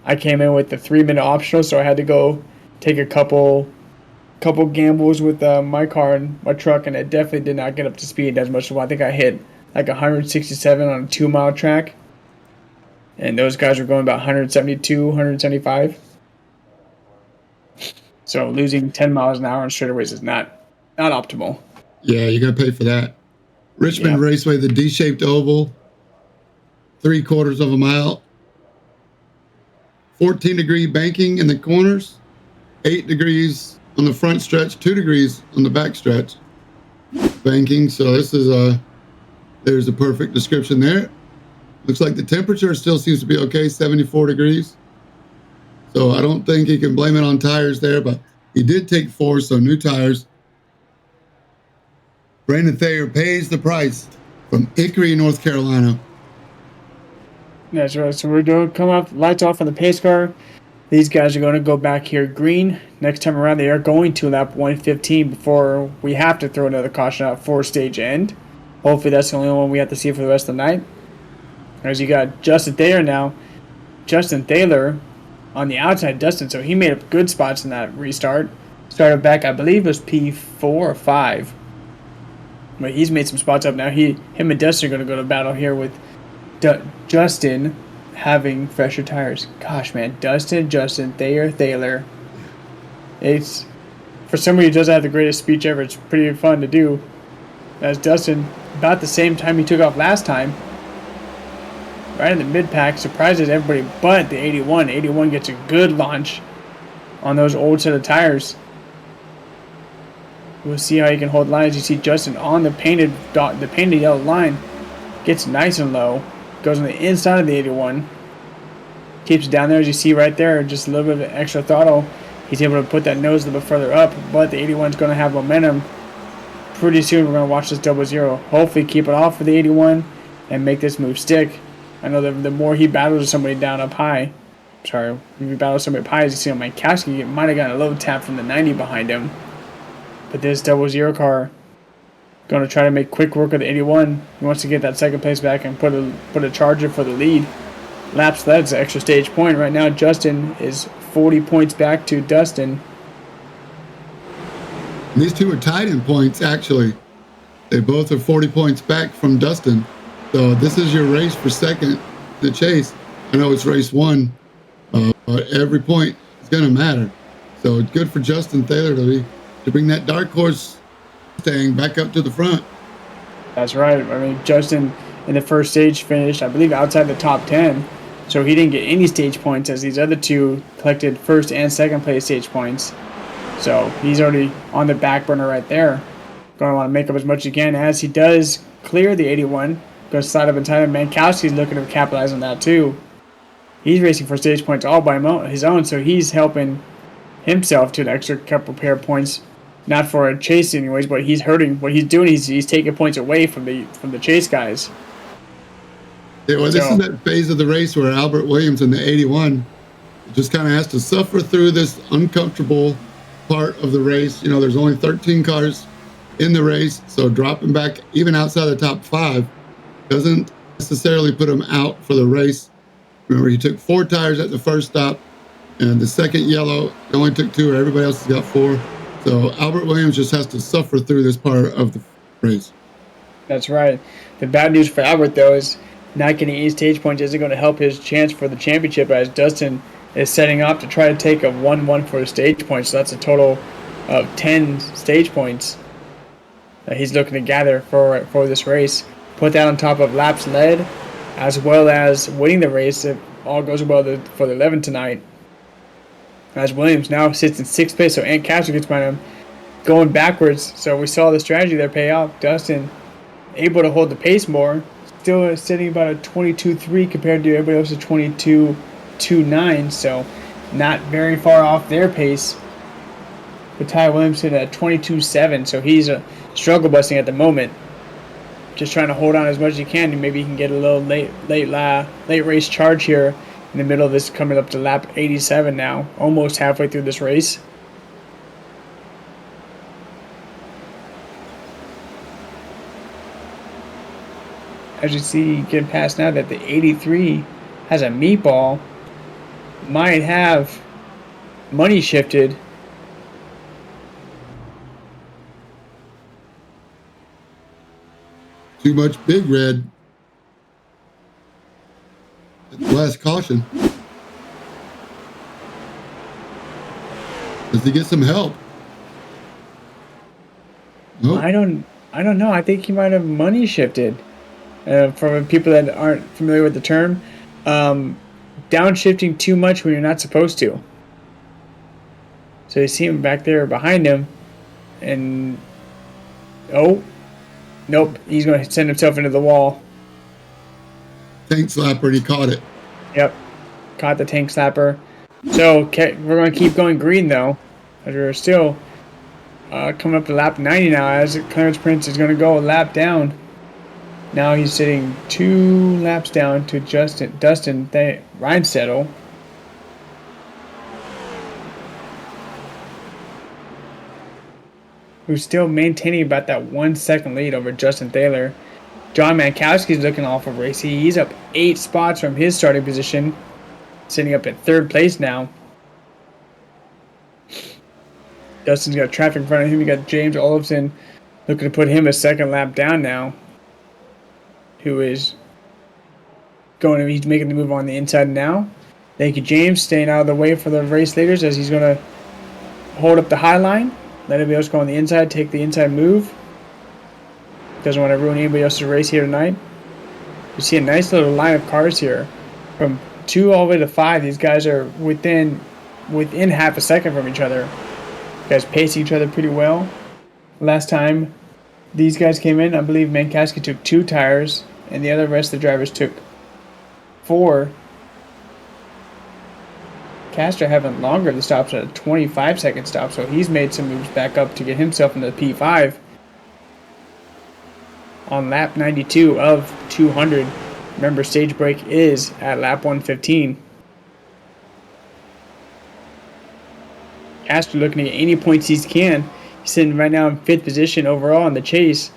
I came in with the 3-minute optional, so I had to go take a couple gambles with my car and my truck, and it definitely did not get up to speed as much as I think I hit like 167 on a 2-mile track, and those guys were going about 172, 175. So losing 10 miles an hour on straightaways is not optimal. Yeah, you got to pay for that. Richmond Raceway, the D-shaped oval, 3/4 of a mile, 14-degree banking in the corners, 8 degrees on the front stretch, 2 degrees on the back stretch. Banking, so this is there's a perfect description there. Looks like the temperature still seems to be okay, 74 degrees. So I don't think you can blame it on tires there, but He did take 4, so new tires. Brandon Thayer pays the price from Hickory, North Carolina. That's right. So we're going to come up, lights off on the pace car. These guys are going to go back here green. Next time around, they are going to lap 115 before we have to throw another caution out for stage end. Hopefully that's the only one we have to see for the rest of the night. As you got Justin Thayer now. Justin Thayer on the outside, Dustin, so he made up good spots in that restart. Started back, I believe it was P4 or 5. But he's made some spots up now. Him and Dustin are going to go to battle here with Justin having fresher tires. Gosh, man. Justin, Thayer. It's, for somebody who doesn't have the greatest speech ever, it's pretty fun to do. As Dustin, about the same time he took off last time, right in the mid-pack, surprises everybody but the 81. 81 gets a good launch on those old set of tires. We'll see how he can hold lines. You see Justin on the painted yellow line. Gets nice and low. Goes on the inside of the 81. Keeps it down there, as you see right there. Just a little bit of extra throttle. He's able to put that nose a little bit further up. But the 81 is going to have momentum. Pretty soon we're going to watch this 00. Hopefully keep it off for the 81 and make this move stick. I know that the more he battles somebody down up high. Sorry, if he battles somebody up high, as you see on my casket, he might have gotten a little tap from the 90 behind him. But this 00 car going to try to make quick work of the 81. He wants to get that second place back and put a charger for the lead. Laps that's an extra stage point. Right now, Justin is 40 points back to Dustin. And these two are tied in points, actually. They both are 40 points back from Dustin. So this is your race for second to chase. I know it's race 1, but every point is going to matter. So it's good for Justin Thayer to bring that dark horse Mustang back up to the front. That's right. I mean, Justin in the first stage finished, I believe, outside the top 10. So he didn't get any stage points, as these other two collected first and second place stage points. So he's already on the back burner right there. Going to want to make up as much as he can. As he does clear the 81, goes slide up in time. Mankowski's looking to capitalize on that too. He's racing for stage points all by his own, so he's helping himself to an extra couple pair of points. Not for a chase anyways, but he's hurting. What he's doing, he's taking points away from the chase guys. Yeah, well, this is that phase of the race where Albert Williams in the 81 just kind of has to suffer through this uncomfortable part of the race. You know, there's only 13 cars in the race, so dropping back even outside the top 5 doesn't necessarily put him out for the race. Remember, he took 4 tires at the first stop, and the second yellow, he only took 2, everybody else has got 4. So Albert Williams just has to suffer through this part of the race. That's right. The bad news for Albert, though, is not getting any stage points isn't going to help his chance for the championship, as Dustin is setting up to try to take a 1-1 for the stage points. So that's a total of 10 stage points that he's looking to gather for this race. Put that on top of laps led, as well as winning the race if all goes well for the 11 tonight. As Williams now sits in 6th place, so Ant Castro gets behind him, going backwards. So we saw the strategy there pay off. Dustin able to hold the pace more, still sitting about a 22.3 compared to everybody else's 22.29, so not very far off their pace. But Ty Williams hit at 22.7, so he's a struggle busting at the moment. Just trying to hold on as much as he can, and maybe he can get a little late race charge here in the middle of this, coming up to lap 87 now, almost halfway through this race. As you see, getting past now that the 83 has a meatball, might have money shifted. Too much Big Red. Last caution. Does he get some help? Nope. I don't know. I think he might have money shifted. For people that aren't familiar with the term, downshifting too much when you're not supposed to. So you see him back there behind him, and nope, he's going to send himself into the wall. Tank slapper, and he caught it. Yep, caught the tank slapper. So we're going to keep going green though. As we're still coming up to lap 90 now, as Clarence Prince is going to go a lap down. Now he's sitting 2 laps down to Dustin Reinsettle. Who's still maintaining about that 1 second lead over Justin Thaler. John Mankowski's looking awful racy. He's up 8 spots from his starting position, sitting up at 3rd place now. Dustin's got traffic in front of him. You got James Olofsson looking to put him a 2nd lap down now, who is he's making the move on the inside now. Thank you, James, staying out of the way for the race leaders as he's going to hold up the high line. Let everybody else go on the inside, take the inside move. Doesn't want to ruin anybody else's race here tonight. You see a nice little line of cars here. From 2 all the way to 5, these guys are within half a second from each other. Guys pacing each other pretty well. Last time these guys came in, I believe Mankowski took 2 tires, and the rest of the drivers took 4. Castor having longer the stops at a 25-second stop, so he's made some moves back up to get himself into the P5 on lap 92 of 200. Remember, stage break is at lap 115. Castor looking to get any points he can. He's sitting right now in 5th position overall in the chase.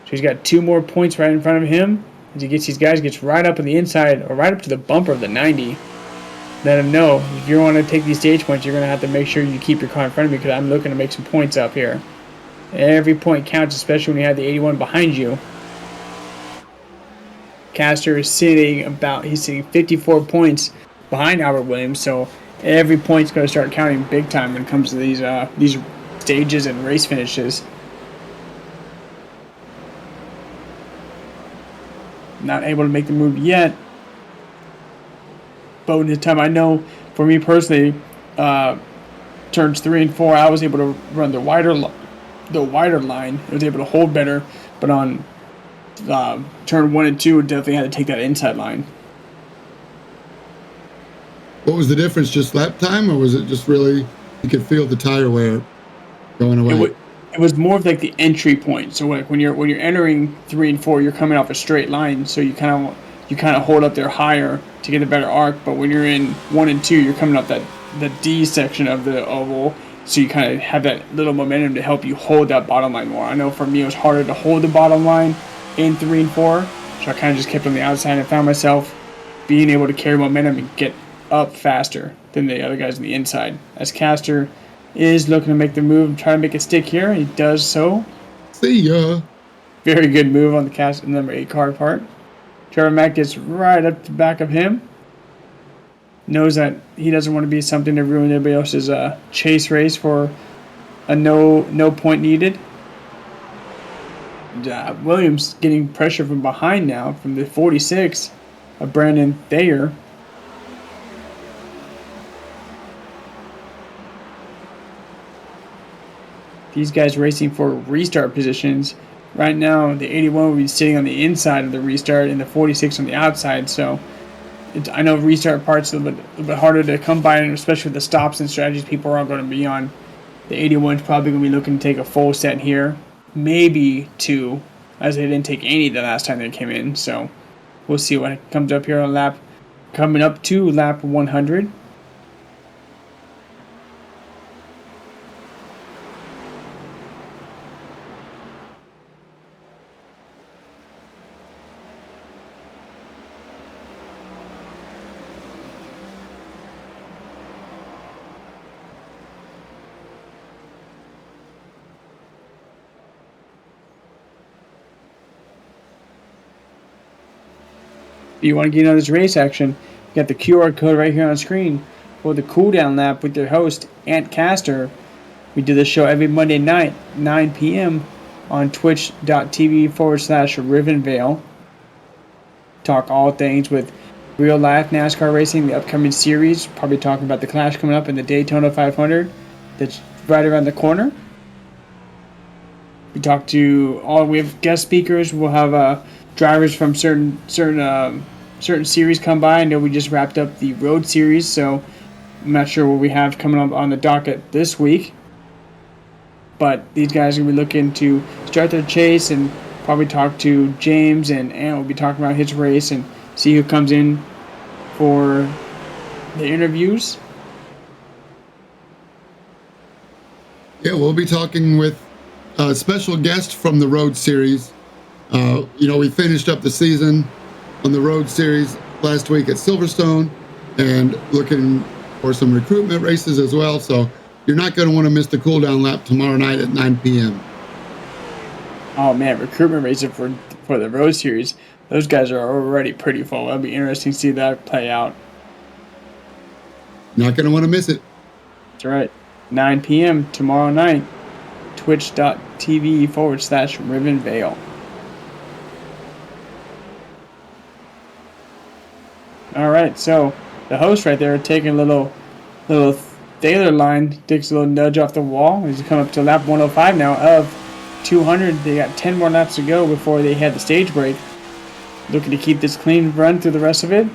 So he's got 2 more points right in front of him. As he gets these guys, gets right up on the inside, or right up to the bumper of the 90. Let him know, if you want to take these stage points, you're going to have to make sure you keep your car in front of me, because I'm looking to make some points up here. Every point counts, especially when you have the 81 behind you. Castor is sitting 54 points behind Albert Williams, so every point's going to start counting big time when it comes to these stages and race finishes. Not able to make the move yet. But this time, I know for me personally, turns 3 and 4, I was able to run the wider line. I was able to hold better, but on turn 1 and 2, definitely had to take that inside line. What was the difference? Just lap time, or was it just really you could feel the tire wear going away? It was more of like the entry point. So like when you're entering 3 and 4, you're coming off a straight line, so you kind of hold up there higher to get a better arc. But when you're in 1 and 2, you're coming up the D section of the oval, so you kind of have that little momentum to help you hold that bottom line more. I know for me it was harder to hold the bottom line in 3 and 4, so I kind of just kept on the outside and found myself being able to carry momentum and get up faster than the other guys on the inside. As Castor is looking to make the move and try to make it stick here, he does so. See ya. Very good move on the Castor number 8 car part. Trevor Mack gets right up the back of him. Knows that he doesn't want to be something to ruin everybody else's chase race for a no point needed. Williams getting pressure from behind now from the 46 of Brandon Thayer. These guys racing for restart positions. Right now, the 81 will be sitting on the inside of the restart and the 46 on the outside. So I know restart parts are a little bit harder to come by, and especially with the stops and strategies people are going to be on. The 81 is probably going to be looking to take a full set here. Maybe 2, as they didn't take any the last time they came in. So we'll see what comes up here on coming up to lap 100. If you want to get into this race action, you got the QR code right here on screen for the cooldown lap with your host, Ant Castor. We do this show every Monday night, 9 p.m. on twitch.tv/Rivenvale. Talk all things with real life NASCAR racing, the upcoming series, probably talking about the Clash coming up in the Daytona 500 that's right around the corner. We have guest speakers. We'll have drivers from certain series come by. I know we just wrapped up the road series, so I'm not sure what we have coming up on the docket this week. But these guys are going to be looking to start their chase and probably talk to James, and Ant will be talking about his race and see who comes in for the interviews. Yeah, we'll be talking with a special guest from the Road Series. We finished up the season on the Road Series last week at Silverstone and looking for some recruitment races as well. So you're not going to want to miss the cool down lap tomorrow night at 9 p.m. Oh man, recruitment races for the Road Series. Those guys are already pretty full. It'll be interesting to see that play out. Not going to want to miss it. That's right. 9 p.m. tomorrow night. Twitch.tv/Ribbon All right, so the host right there taking a little Thaler line, takes a little nudge off the wall. He's come up to lap 105 now of 200. They got 10 more laps to go before they had the stage break. Looking to keep this clean run through the rest of it.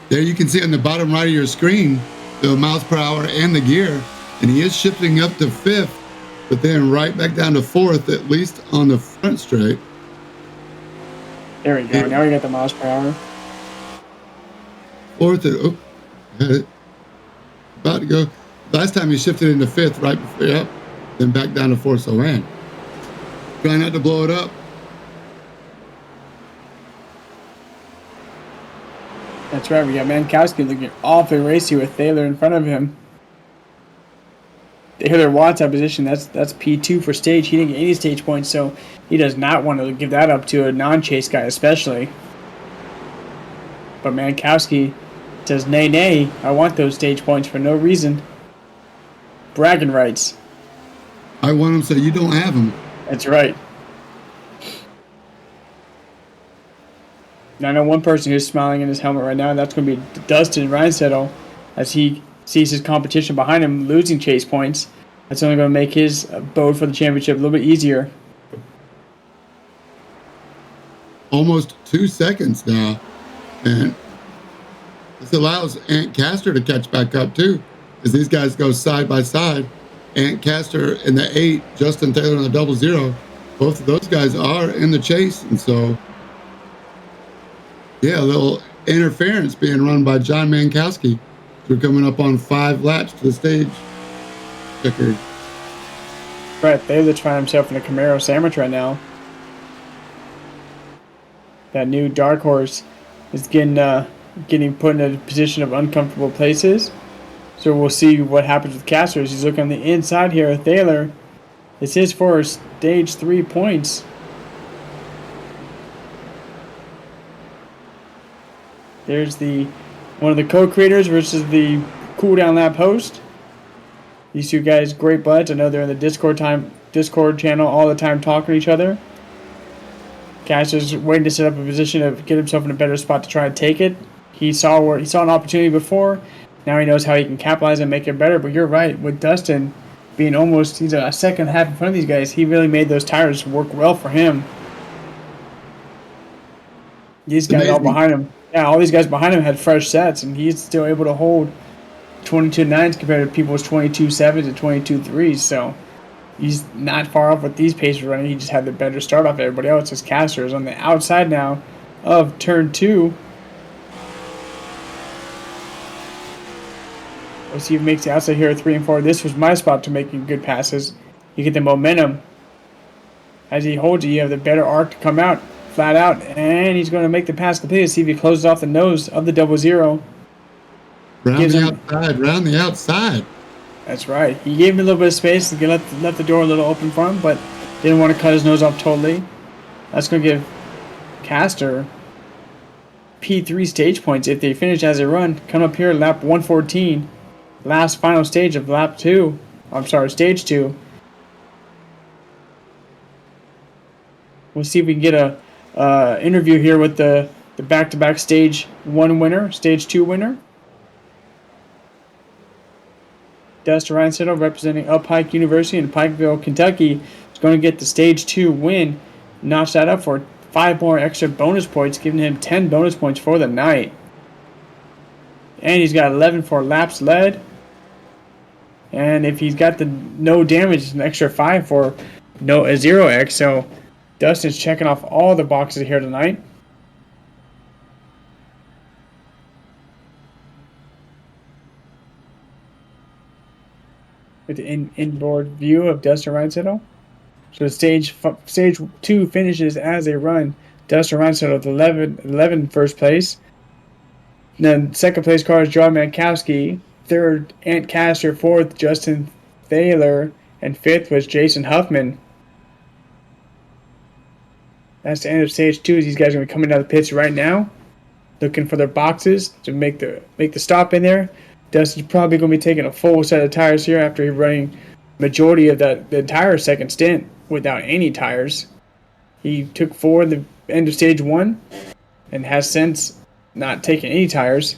There you can see on the bottom right of your screen the miles per hour and the gear, and he is shifting up to 5th, but then right back down to 4th, at least on the front straight. There we go. Now we got the miles per hour. 4th, had it. About to go. Last time he shifted into 5th right before, then back down to 4th, so man. Try not to blow it up. That's right, we got Mankowski looking awfully racy with Thaler in front of him. Thaler wants that position. That's P2 for stage. He didn't get any stage points, so he does not want to give that up to a non-chase guy especially. But Mankowski says, nay, I want those stage points for no reason. Bragging rights. I want him, so you don't have them. That's right. Now, I know one person who's smiling in his helmet right now, and that's going to be Dustin Reinsettle, as he sees his competition behind him losing chase points. That's only going to make his boat for the championship a little bit easier. Almost 2 seconds now. And this allows Ant Caster to catch back up, too, as these guys go side by side. Ant Caster in the 8, Justin Thaler in the 00. Both of those guys are in the chase, and so... yeah, a little interference being run by John Mankowski. We're coming up on 5 laps to the stage checker. Right, Thaler's finding himself in a Camaro sandwich right now. That new dark horse is getting put in a position of uncomfortable places. So we'll see what happens with Castor as he's looking on the inside here. Thaler, this is for stage 3 points. There's one of the co-creators versus the cooldown lap host. These two guys, great buds. I know they're in the Discord channel all the time talking to each other. Cash is waiting to set up a position to get himself in a better spot to try and take it. He saw an opportunity before. Now he knows how he can capitalize and make it better. But you're right, with Dustin being he's a second half in front of these guys, he really made those tires work well for him. These guys all behind him. Yeah, all these guys behind him had fresh sets, and he's still able to hold 22.9s compared to people's 22.7s and 22.3s. So he's not far off with these paces running. He just had the better start off everybody else. His Caster is on the outside now of turn 2. We'll see if he makes the outside here at 3 and 4. This was my spot to making good passes. You get the momentum. As he holds it, you have the better arc to come out. Flat out, and he's going to make the pass complete. See if he closes off the nose of the 00. Round the outside. That's right. He gave him a little bit of space to left the door a little open for him, but didn't want to cut his nose off totally. That's going to give Caster P3 stage points if they finish as they run. Come up here, lap 114, last final stage of stage 2. We'll see if we can get a interview here with the back-to-back stage 1 winner, stage 2 winner. Dustin Reinsettle, representing Up Pike University in Pikeville, Kentucky, is going to get the stage 2 win. Notch that up for 5 more extra bonus points, giving him 10 bonus points for the night. And he's got 11 for laps led. And if he's got the no damage, it's an extra 5 for no a 0x. So Dustin's checking off all the boxes here tonight. With the inboard view of Dustin Reinsettle. So stage 2 finishes as a run. Dustin Reinsettle with 11 first place. And then second place car is John Mankowski. Third, Ant Castor. Fourth, Justin Thaler. And fifth was Jason Huffman. That's the end of stage 2. These guys are going to be coming out of the pits right now, looking for their boxes to make the stop in there. Dustin's probably going to be taking a full set of tires here after running majority of the entire second stint without any tires. He took 4 at the end of stage 1 and has since not taken any tires.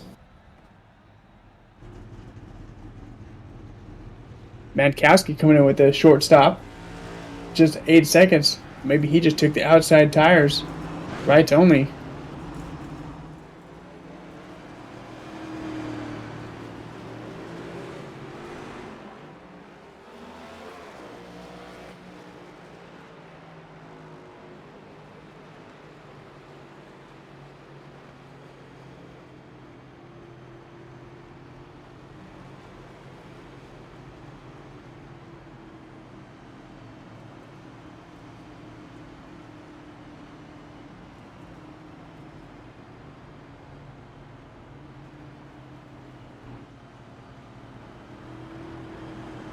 Mankowski coming in with a short stop. Just 8 seconds. Maybe he just took the outside tires. Right only.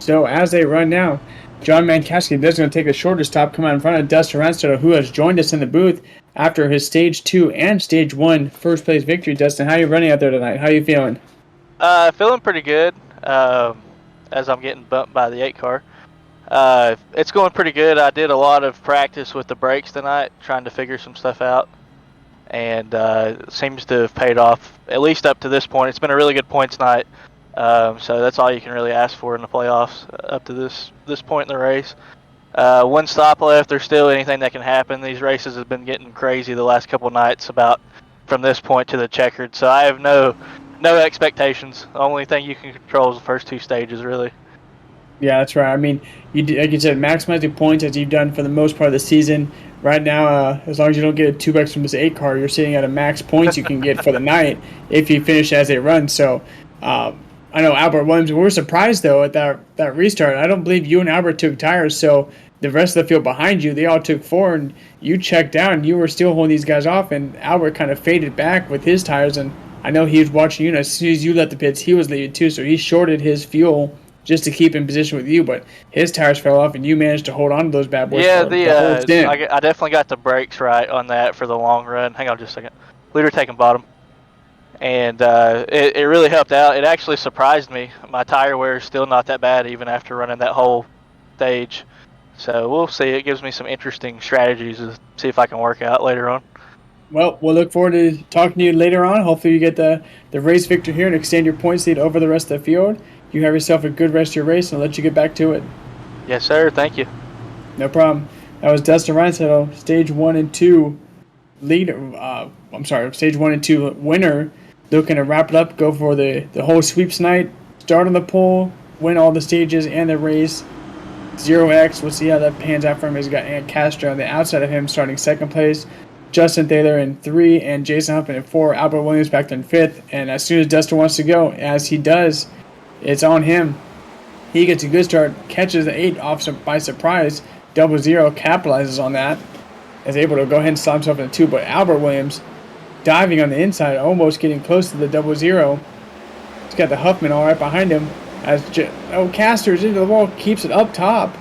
So as they run now, John Mankowski is going to take a shorter stop, come out in front of Dustin Reinsettle, who has joined us in the booth after his stage 2 and stage 1 first place victory. Dustin, how are you running out there tonight? How are you feeling? Feeling pretty good. As I'm getting bumped by the 8 car. It's going pretty good. I did a lot of practice with the brakes tonight, trying to figure some stuff out, and it seems to have paid off at least up to this point. It's been a really good points night. So that's all you can really ask for in the playoffs up to this point in the race. 1 stop left. There's still anything that can happen. These races have been getting crazy the last couple nights about from this point to the checkered. So I have no expectations. The only thing you can control is the first 2 stages, really. Yeah, that's right. I mean, like you said, maximizing points as you've done for the most part of the season. Right now, as long as you don't get a 2x from this 8 car, you're sitting at a max points you can get for the night if you finish as a run. So, I know Albert Williams, we were surprised, though, at that restart. I don't believe you and Albert took tires, so the rest of the field behind you, they all took 4, and you checked down, and you were still holding these guys off, and Albert kind of faded back with his tires, and I know he was watching you, and as soon as you left the pits, he was leaving too, so he shorted his fuel just to keep in position with you, but his tires fell off, and you managed to hold on to those bad boys Yeah, for the whole stint. I definitely got the brakes right on that for the long run. Hang on just a second. Leader taking bottom. And it really helped out. It actually surprised me. My tire wear is still not that bad even after running that whole stage. So we'll see. It gives me some interesting strategies to see if I can work out later on. Well, we'll look forward to talking to you later on. Hopefully you get the race victory here and extend your points lead over the rest of the field. You have yourself a good rest of your race, and I'll let you get back to it. Yes, sir. Thank you. No problem. That was Dustin Reinsettle, stage 1 and 2 leader. Stage 1 and 2 winner. Looking to wrap it up, go for the whole sweeps night, start on the pole, win all the stages and the race. 0x, we'll see how that pans out for him. He's got Ant Castro on the outside of him starting second place. Justin Thaler in 3 and Jason Huffman in 4. Albert Williams back in 5th. And as soon as Dustin wants to go, as he does, it's on him. He gets a good start, catches the 8 off by surprise. 0 capitalizes on that. Is able to go ahead and stop himself in 2. But Albert Williams diving on the inside, almost getting close to the 0. He's got the Huffman all right behind him. As Castor's into the wall, keeps it up top.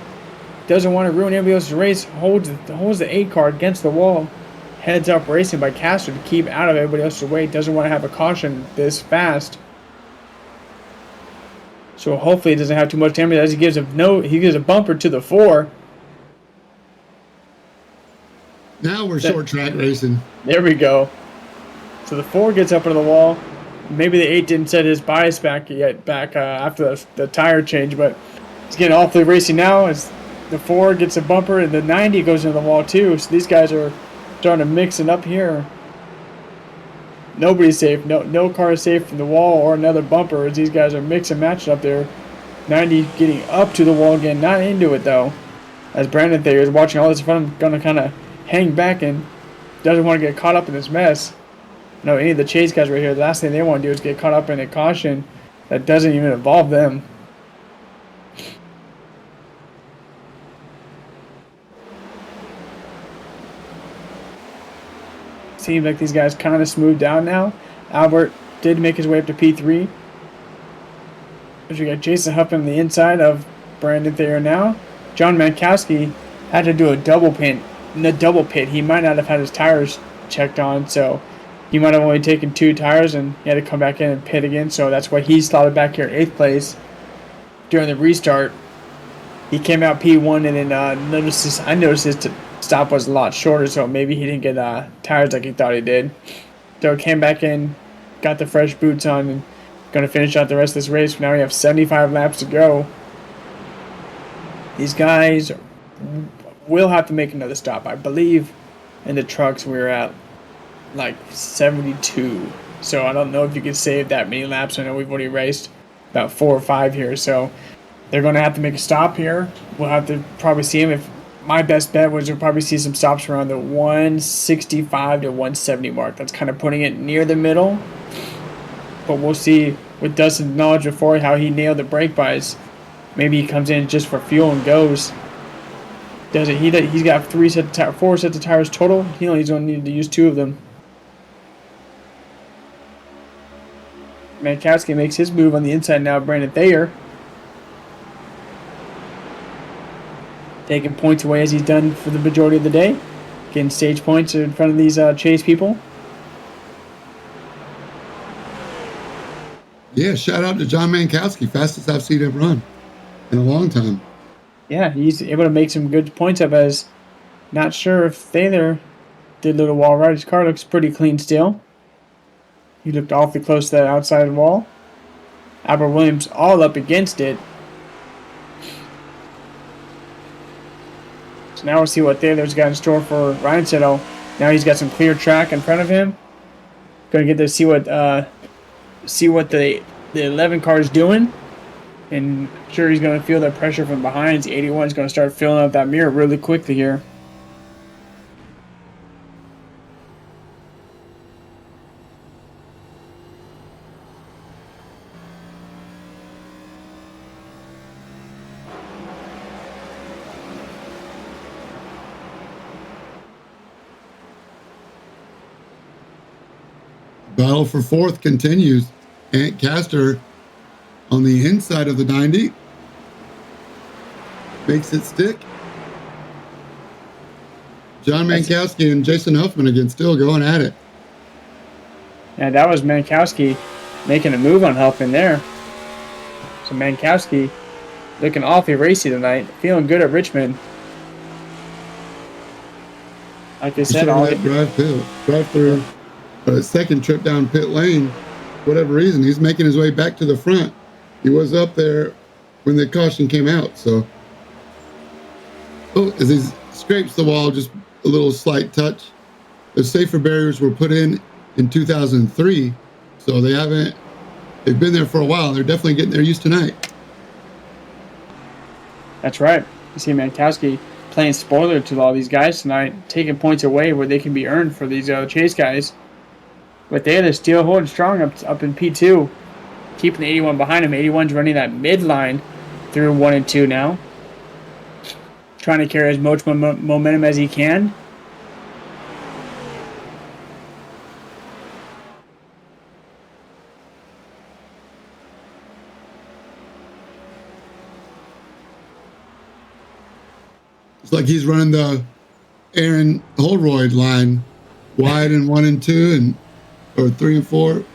Doesn't want to ruin anybody else's race. Holds the 8 car against the wall. Heads up racing by Castor to keep out of everybody else's way. Doesn't want to have a caution this fast. So hopefully he doesn't have too much damage as he gives a bumper to the 4. Now we're short track racing. There we go. So the 4 gets up into the wall. Maybe the 8 didn't set his bias back after the tire change, but he's getting awfully racing now as the 4 gets a bumper and the 90 goes into the wall too. So these guys are starting to mix it up here. Nobody's safe. No car is safe from the wall or another bumper as these guys are mixing and matching up there. 90 getting up to the wall again, not into it though. As Brandon there is watching all this fun, gonna kind of hang back and doesn't want to get caught up in this mess. No, any of the chase guys right here, the last thing they want to do is get caught up in a caution that doesn't even involve them. Seems like these guys kind of smoothed down now. Albert did make his way up to P3. But you got Jason Huffman on the inside of Brandon Thayer now. John Mankowski had to do a double pit. In the double pit, he might not have had his tires checked on, so he might have only taken 2 tires and he had to come back in and pit again. So that's why he's slotted back here 8th place during the restart. He came out P1 and then I noticed his stop was a lot shorter, so maybe he didn't get tires like he thought he did. So came back in, got the fresh boots on, and going to finish out the rest of this race. Now we have 75 laps to go. These guys will have to make another stop. I believe in the trucks we were at like 72. So I don't know if you can save that many laps. I know we've already raced about 4 or 5 here, so they're going to have to make a stop here. We'll have to probably see them. If my best bet was we'll probably see some stops around the 165 to 170 mark. That's kind of putting it near the middle. But we'll see with Dustin's knowledge before how he nailed the brake buys. Maybe he comes in just for fuel and goes. Does it? He's got 4 sets of tires total. He only's going to need to use 2 of them. Mankowski makes his move on the inside now. Brandon Thayer taking points away as he's done for the majority of the day. Getting stage points in front of these chase people. Yeah, shout out to John Mankowski. Fastest I've seen him run in a long time. Yeah, he's able to make some good points up as not sure if Thayer did a little wall ride. His car looks pretty clean still. He looked awfully close to that outside wall. Albert Williams all up against it. So now we'll see what Thaler's got in store for Ryan Settle. Now he's got some clear track in front of him. Going to get to see what the 11 car is doing. And I'm sure he's going to feel the pressure from behind. The 81 is going to start filling up that mirror really quickly here. Battle for 4th continues. Ant Caster on the inside of the 90 makes it stick. John Mankowski and Jason Huffman again still going at it. Yeah, that was Mankowski making a move on Huffman there. So Mankowski looking awfully racy tonight. Feeling good at Richmond. Like I said, drive through a second trip down pit lane. For whatever reason, he's making his way back to the front. He was up there when the caution came out. So, as he scrapes the wall, just a little slight touch. The safer barriers were put in 2003, so they've been there for a while. They're definitely getting their use tonight. That's right. You see Mankowski playing spoiler to all these guys tonight, taking points away where they can be earned for these chase guys. But they're still holding strong up in P2, keeping the 81 behind him. 81's running that midline through 1 and 2 now, trying to carry as much momentum as he can. It's like he's running the Aaron Holroyd line, wide in 1 and 2 or 3 and 4. Tight.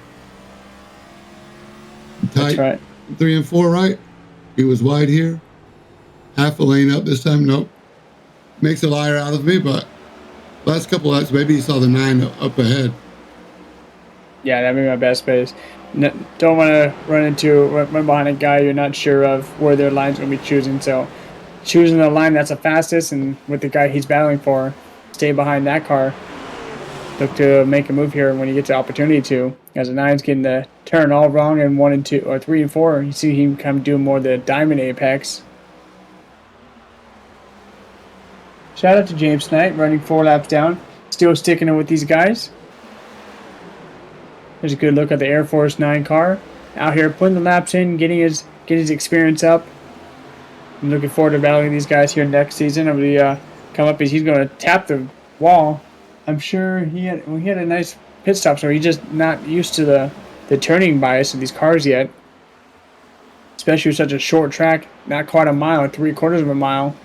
That's right. 3 and 4, right? He was wide here. Half a lane up this time. Nope. Makes a liar out of me, but last couple laps, maybe he saw the 9 up ahead. Yeah, that'd be my best pace. Don't want to run behind a guy you're not sure of where their line's going to be choosing. So choosing the line that's the fastest and with the guy he's battling for, stay behind that car. Look to make a move here when he gets the opportunity to. As the 9's getting the turn all wrong in 1 and 2 or 3 and 4. You see him kind of doing more of the diamond apex. Shout out to James Knight, running 4 laps down, still sticking it with these guys. There's a good look at the Air Force 9 car out here putting the laps in, getting his experience up. I'm looking forward to battling these guys here next season. I'm gonna come up as he's gonna tap the wall. I'm sure he had a nice pit stop, so he's just not used to the turning bias of these cars yet. Especially with such a short track, not quite a mile, 3/4 of a mile.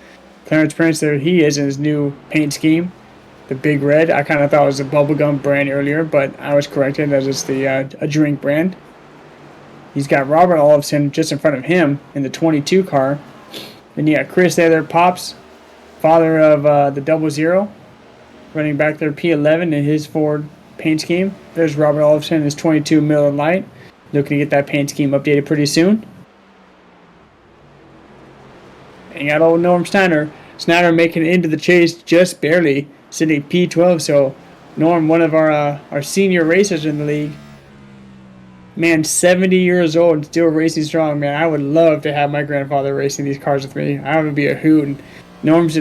Clarence Prince, there he is in his new paint scheme, the Big Red. I kind of thought it was a bubblegum brand earlier, but I was corrected as it's a drink brand. He's got Robert Olofsson just in front of him in the 22 car. Then you got Chris there, Pops, father of the 00, running back there P11 in his Ford paint scheme. There's Robert Olofsson in his 22 Miller Lite, looking to get that paint scheme updated pretty soon. And you got old Norm Snyder making it into the chase just barely, sitting P12. So Norm, one of our senior racers in the league, man, 70 years old and still racing strong. Man, I would love to have my grandfather racing these cars with me. I would be a hoot. And Norm's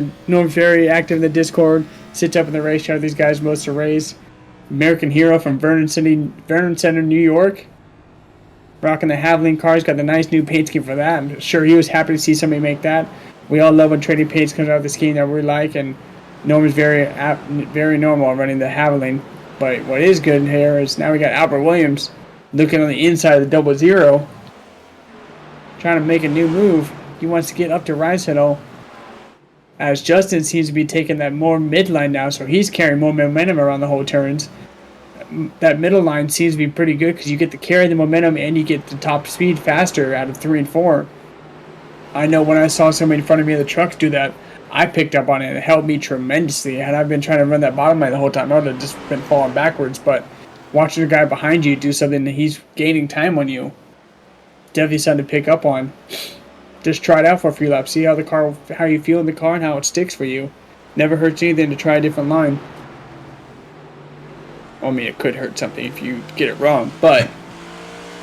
very active in the Discord. Sits up in the race yard. These guys most to race. American Hero from Vernon Center, New York. Rocking the Haviland cars. Got the nice new paint scheme for that. I'm sure he was happy to see somebody make that. We all love when trading paints comes out of the scheme that we like. And Norm is very normal running the Haviland. But what is good here is now we got Albert Williams looking on the inside of the 00, trying to make a new move. He wants to get up to Ricehill, as Justin seems to be taking that more midline now, so he's carrying more momentum around the whole turns. That middle line seems to be pretty good because you get to carry the momentum and you get the top speed faster out of 3 and 4. I know when I saw somebody in front of me in the trucks do that, I picked up on it and it helped me tremendously. Had I been trying to run that bottom line the whole time, I would have just been falling backwards, but watching the guy behind you do something that he's gaining time on you, definitely something to pick up on. Just try it out for a few laps. See how you feel in the car and how it sticks for you. Never hurts anything to try a different line. I mean, it could hurt something if you get it wrong, but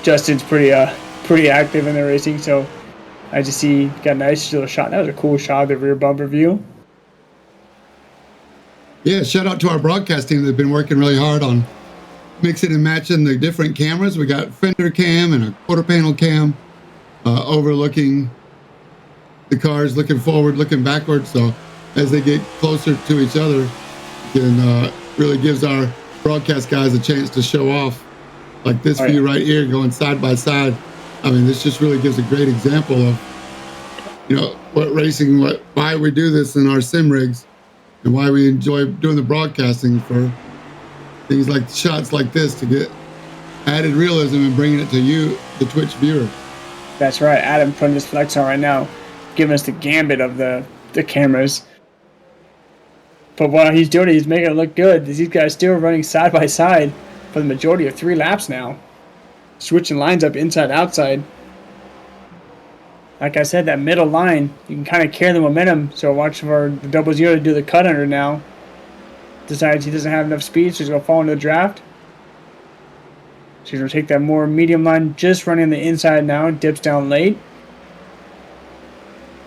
Justin's pretty active in the racing, so I just see got a nice little shot. That was a cool shot of the rear bumper view. Yeah, shout out to our broadcast team. They've been working really hard on mixing and matching the different cameras. We got fender cam and a quarter panel cam overlooking the cars, looking forward, looking backwards. So as they get closer to each other, it really gives our broadcast guys a chance to show off, like this view right here going side by side. I mean, this just really gives a great example of, what racing, why we do this in our sim rigs, and why we enjoy doing the broadcasting for things like shots like this to get added realism and bringing it to you, the Twitch viewer. That's right. Adam putting his flex on right now, giving us the gambit of the cameras. But while he's doing it, he's making it look good. These guys still running side by side for the majority of 3 laps now. Switching lines up inside, outside. Like I said, that middle line, you can kind of carry the momentum. So watch for the 00 to do the cut under now. Decides he doesn't have enough speed, so he's going to fall into the draft. So he's going to take that more medium line, just running the inside now, dips down late.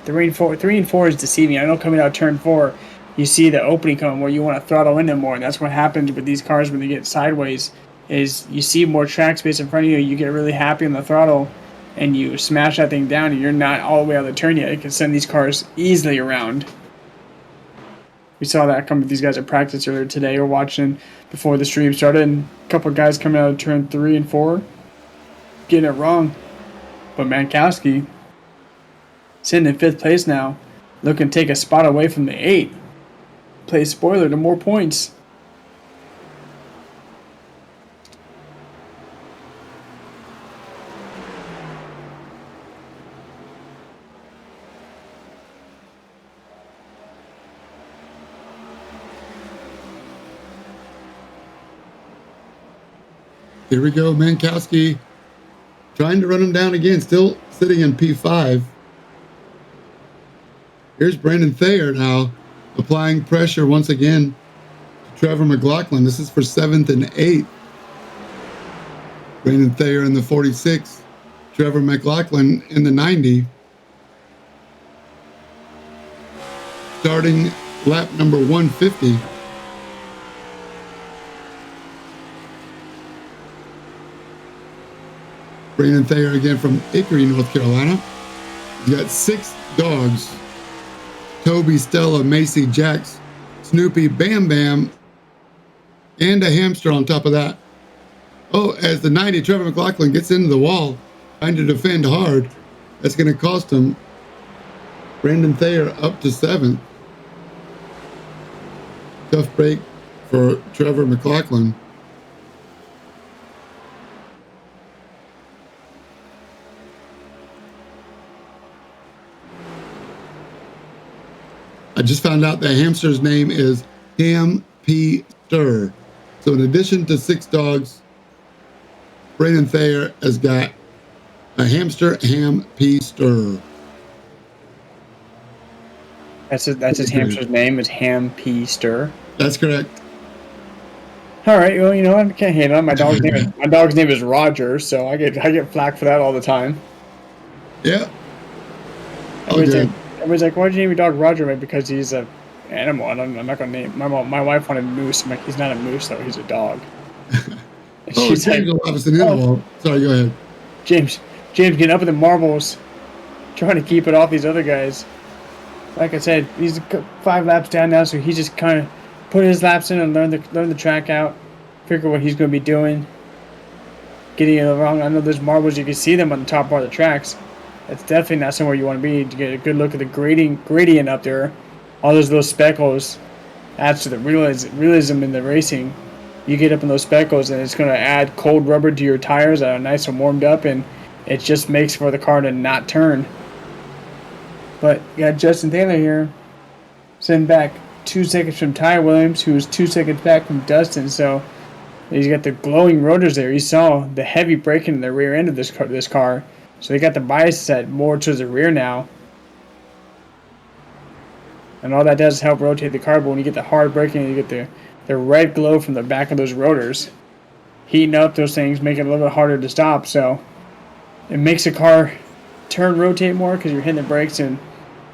3 and 4 is deceiving. I know coming out turn 4, you see the opening coming where you want to throttle in them more, and that's what happens with these cars when they get sideways, is you see more track space in front of you, you get really happy on the throttle, and you smash that thing down, and you're not all the way on the turn yet. It can send these cars easily around. We saw that come with these guys at practice earlier today. We're watching before the stream started, and a couple of guys coming out of turn 3 and 4, getting it wrong. But Mankowski, sitting in 5th place now, looking to take a spot away from the 8. Play spoiler to more points. Here we go, Mankowski trying to run him down again, still sitting in P5. Here's Brandon Thayer now applying pressure once again to Trevor McLaughlin. This is for 7th and 8th. Brandon Thayer in the 46. Trevor McLaughlin in the 90. Starting lap number 150. Brandon Thayer again from Hickory, North Carolina. He's got 6 dogs. Toby, Stella, Macy, Jax, Snoopy, Bam Bam, and a hamster on top of that. Oh, as the 90, Trevor McLaughlin gets into the wall, trying to defend hard. That's going to cost him. Brandon Thayer up to 7th. Tough break for Trevor McLaughlin. I just found out that hamster's name is Ham P. Stir. So in addition to 6 dogs, Brandon Thayer has got a hamster, Ham P. Stir. That's his hamster's name, is Ham P. Stir. That's correct. All right, well, you know, I can't hate on my dog's name is Roger, so I get flack for that all the time. Yeah. Okay. Everybody's like, why'd you name your dog Roger? Like, because he's an animal, and I'm not gonna name my wife wanted Moose. I'm like, he's not a moose though, he's a dog. James Robinson in the wall. Sorry, go ahead. James getting up in the marbles, trying to keep it off these other guys. Like I said, he's 5 laps down now, so he just kind of put his laps in and learn the track out, figure what he's going to be doing. Getting it wrong. I know there's marbles, you can see them on the top part of the tracks. That's definitely not somewhere you want to be to get a good look at the gradient up there. All those little speckles adds to the realism in the racing. You get up in those speckles, and it's going to add cold rubber to your tires that are nice and warmed up, and it just makes for the car to not turn. But you got Justin Taylor here, sitting back 2 seconds from Ty Williams, who's 2 seconds back from Dustin. So he's got the glowing rotors there. You saw the heavy braking in the rear end of this car. So they got the bias set more towards the rear now. And all that does is help rotate the car, but when you get the hard braking, you get the red glow from the back of those rotors, heating up those things, making it a little bit harder to stop. So it makes the car rotate more because you're hitting the brakes, and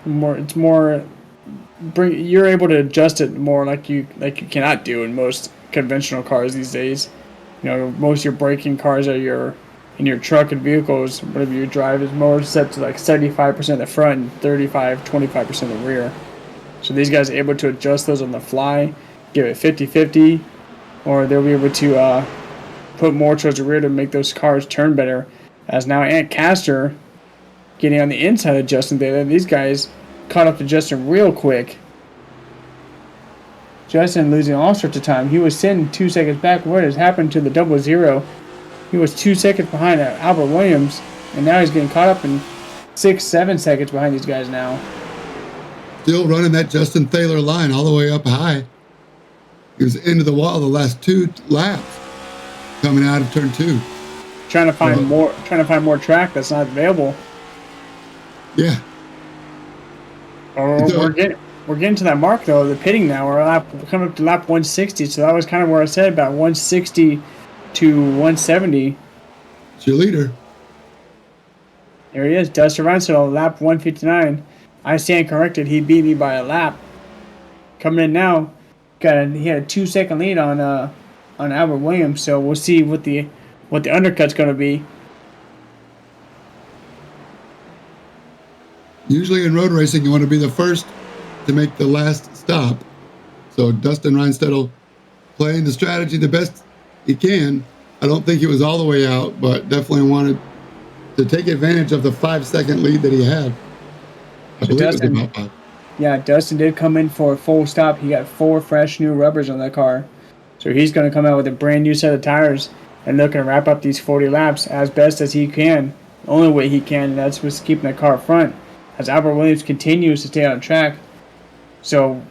you're able to adjust it more like you cannot do in most conventional cars these days. You know, most of your braking cars are in your truck and vehicles, whatever you drive, is more set to like 75% the front and 25% the rear. So these guys are able to adjust those on the fly, give it 50-50, or they'll be able to put more towards the rear to make those cars turn better. As now Ant Castor getting on the inside of Justin Taylor, these guys caught up to Justin real quick. Justin losing all sorts of time. He was sitting 2 seconds back. What has happened to the 00? He was 2 seconds behind Albert Williams, and now he's getting caught up in 6-7 seconds behind these guys now. Still running that Justin Taylor line all the way up high. He was into the wall the last 2 laps coming out of turn 2. Trying to find more track that's not available. Yeah. We're getting to that mark though. The pitting now. We're coming up to lap 160. So that was kind of where I said about 160 to 170. It's your leader. There he is, Dustin Reinstall, lap 159. I stand corrected. He beat me by a lap. Coming in now, he had a 2-second lead on Albert Williams. So we'll see what the undercut's going to be. Usually in road racing, you want to be the first to make the last stop. So Dustin Reinstedel playing the strategy the best he can. I don't think he was all the way out, but definitely wanted to take advantage of the 5-second lead that he had. I believe Dustin, it was about 5. Yeah, Dustin did come in for a full stop. He got 4 fresh new rubbers on that car. So he's going to come out with a brand new set of tires and looking to wrap up these 40 laps as best as he can. The only way he can, and that's with keeping the car up front, as Albert Williams continues to stay on track. So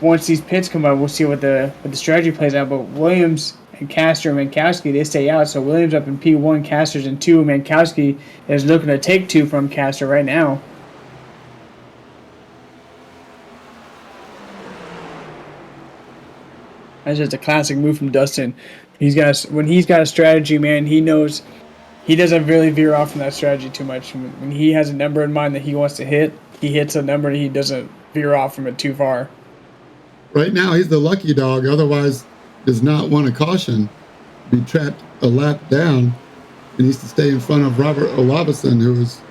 once these pits come out, we'll see what the strategy plays out. But Williams and Castor and Mankowski, they stay out. So Williams up in P1, Castor's in 2. Mankowski is looking to take 2 from Castor right now. That's just a classic move from Dustin. When he's got a strategy, man, he knows he doesn't really veer off from that strategy too much. When he has a number in mind that he wants to hit, he hits a number and he doesn't veer off from it too far. Right now, he's the lucky dog. Otherwise, does not want a caution. Be trapped a lap down. He needs to stay in front of Robert Olabison, who is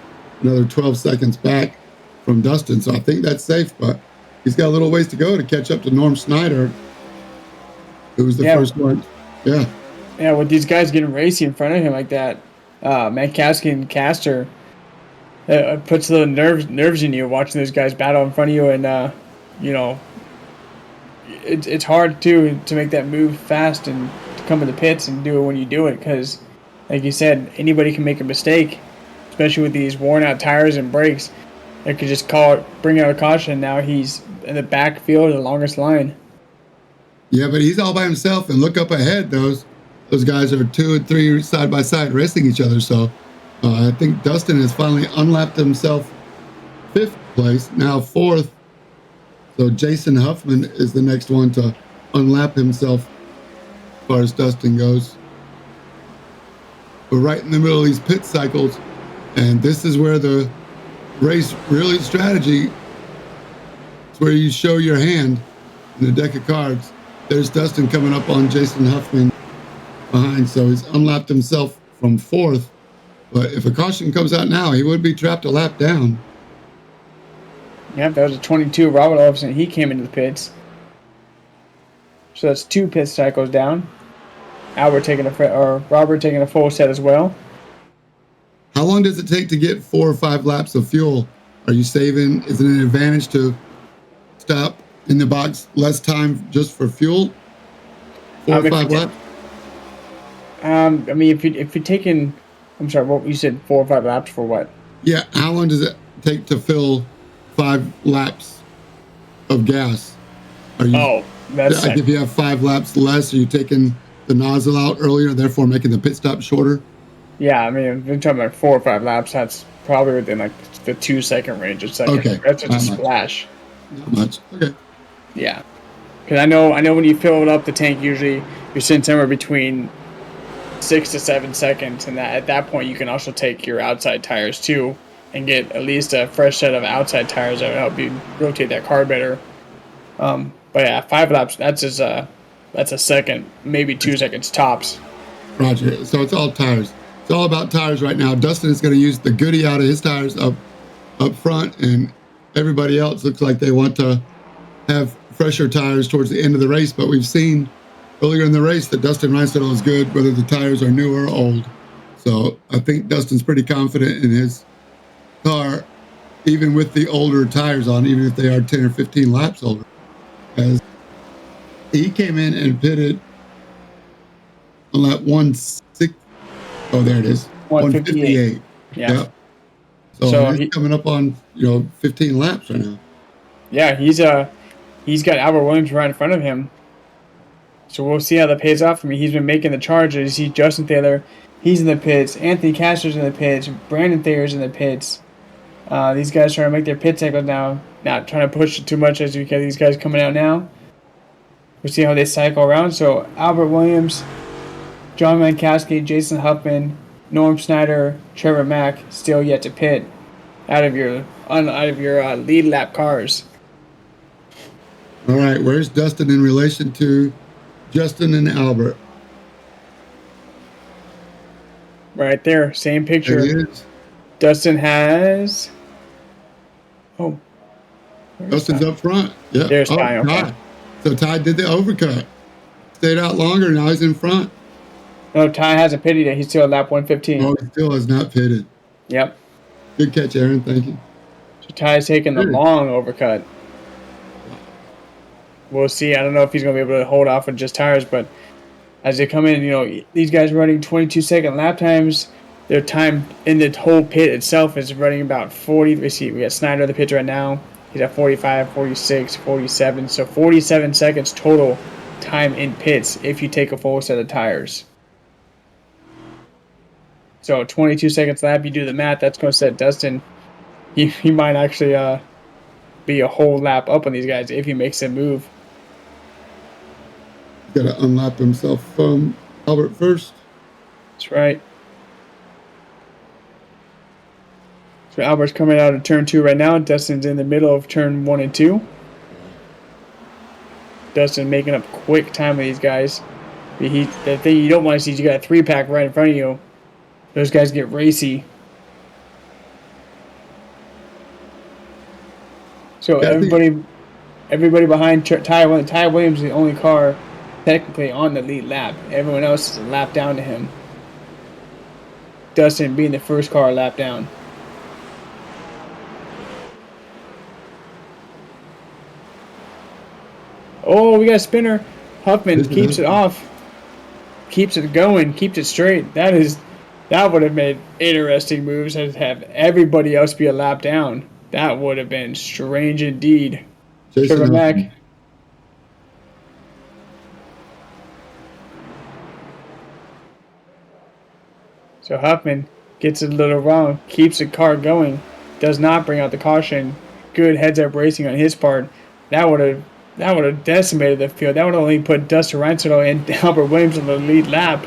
another 12 seconds back from Dustin. So I think that's safe, but he's got a little ways to go to catch up to Norm Snyder, who was the first one. Yeah. Yeah, with these guys getting racy in front of him like that, Mankowski and Castor, it puts the nerves in you watching those guys battle in front of you, and you know, it's hard to make that move fast and to come in the pits and do it when you do it, because, like you said, anybody can make a mistake, especially with these worn out tires and brakes. They could just bring out a caution. Now he's in the backfield of the longest line. Yeah, but he's all by himself, and look up ahead. Those guys are 2 and 3 side by side racing each other. So I think Dustin has finally unlapped himself 5th place, now 4th. So Jason Huffman is the next one to unlap himself as far as Dustin goes. We're right in the middle of these pit cycles, and this is where the race really strategy. It's where you show your hand in the deck of cards. There's Dustin coming up on Jason Huffman behind, so he's unlapped himself from 4th. But if a caution comes out now, he would be trapped a lap down. Yeah, that was a 22. Robert Olafson, he came into the pits. So that's 2 pit cycles down. Robert taking a full set as well. How long does it take to get 4 or 5 laps of fuel? Are you saving? Is it an advantage to stop in the box less time just for fuel? 4 or 5 laps? I mean, if you're taking, I'm sorry, what you said, 4 or 5 laps for what? Yeah, how long does it take to fill 5 laps of gas? That's like if you have 5 laps less, are you taking the nozzle out earlier, therefore making the pit stop shorter? Yeah, I mean, if you're talking about 4 or 5 laps, that's probably within like the 2-second range. It's like that's just a splash. Not much. Okay. Yeah, because I know when you fill up the tank, usually you're sitting somewhere between 6 to 7 seconds, and at that point you can also take your outside tires too, and get at least a fresh set of outside tires that will help you rotate that car better. But yeah, 5 laps, that's a second, maybe 2 seconds tops. Roger. So it's all tires. It's all about tires right now. Dustin is going to use the goodie out of his tires up front, and everybody else looks like they want to have fresher tires towards the end of the race. But we've seen earlier in the race that Dustin Reinstedel is good, whether the tires are new or old. So I think Dustin's pretty confident in his car, even with the older tires on, even if they are 10 or 15 laps older. As he came in and pitted on lap 160. Oh, there it is. 158. Yeah. So he's coming up on 15 laps right now. Yeah, he's got Albert Williams right in front of him. So we'll see how that pays off for me. He's been making the charges. See Justin Taylor, he's in the pits. Anthony Castor's in the pits. Brandon Thayer's in the pits. These guys trying to make their pit cycles now. Not trying to push it too much as we get these guys coming out now. We'll see how they cycle around. So Albert Williams, John Mankowski, Jason Huffman, Norm Snyder, Trevor Mack still yet to pit out of your lead lap cars. All right, where's Dustin in relation to Justin and Albert? Right there, same picture. There he is. Dustin has. Dustin's up front. Yeah. There's Ty. Okay. Ty. So Ty did the overcut. Stayed out longer. Now he's in front. No, Ty hasn't pitted yet. He's still at lap 115. Oh, he still has not pitted. Yep. Good catch, Aaron. Thank you. So Ty's taking the long overcut. We'll see. I don't know if he's going to be able to hold off with just tires, but as they come in, these guys running 22-second lap times. Their time in the whole pit itself is running about 40. We see we got Snyder in the pit right now. He's at 45, 46, 47. So 47 seconds total time in pits if you take a full set of tires. So 22 seconds lap, you do the math, that's going to set Dustin. He might actually be a whole lap up on these guys if he makes a move. got to unlap himself from Albert first. That's right. So Albert's coming out of turn 2 right now. Dustin's in the middle of turn 1 and 2. Dustin making up quick time with these guys. The thing you don't want to see is you got a 3-pack right in front of you. Those guys get racy. So everybody behind Ty Williams is the only car technically on the lead lap. Everyone else is a lap down to him. Dustin being the first car lap down. Oh, we got a spinner. Huffman keeps it off. Keeps it going. Keeps it straight. That would have made interesting moves to have everybody else be a lap down. That would have been strange indeed. Trevor Mack. So Huffman gets it a little wrong. Keeps the car going. Does not bring out the caution. Good heads-up racing on his part. That would have decimated the field. That would only put Dustin Reinsettle and Albert Williams on the lead lap.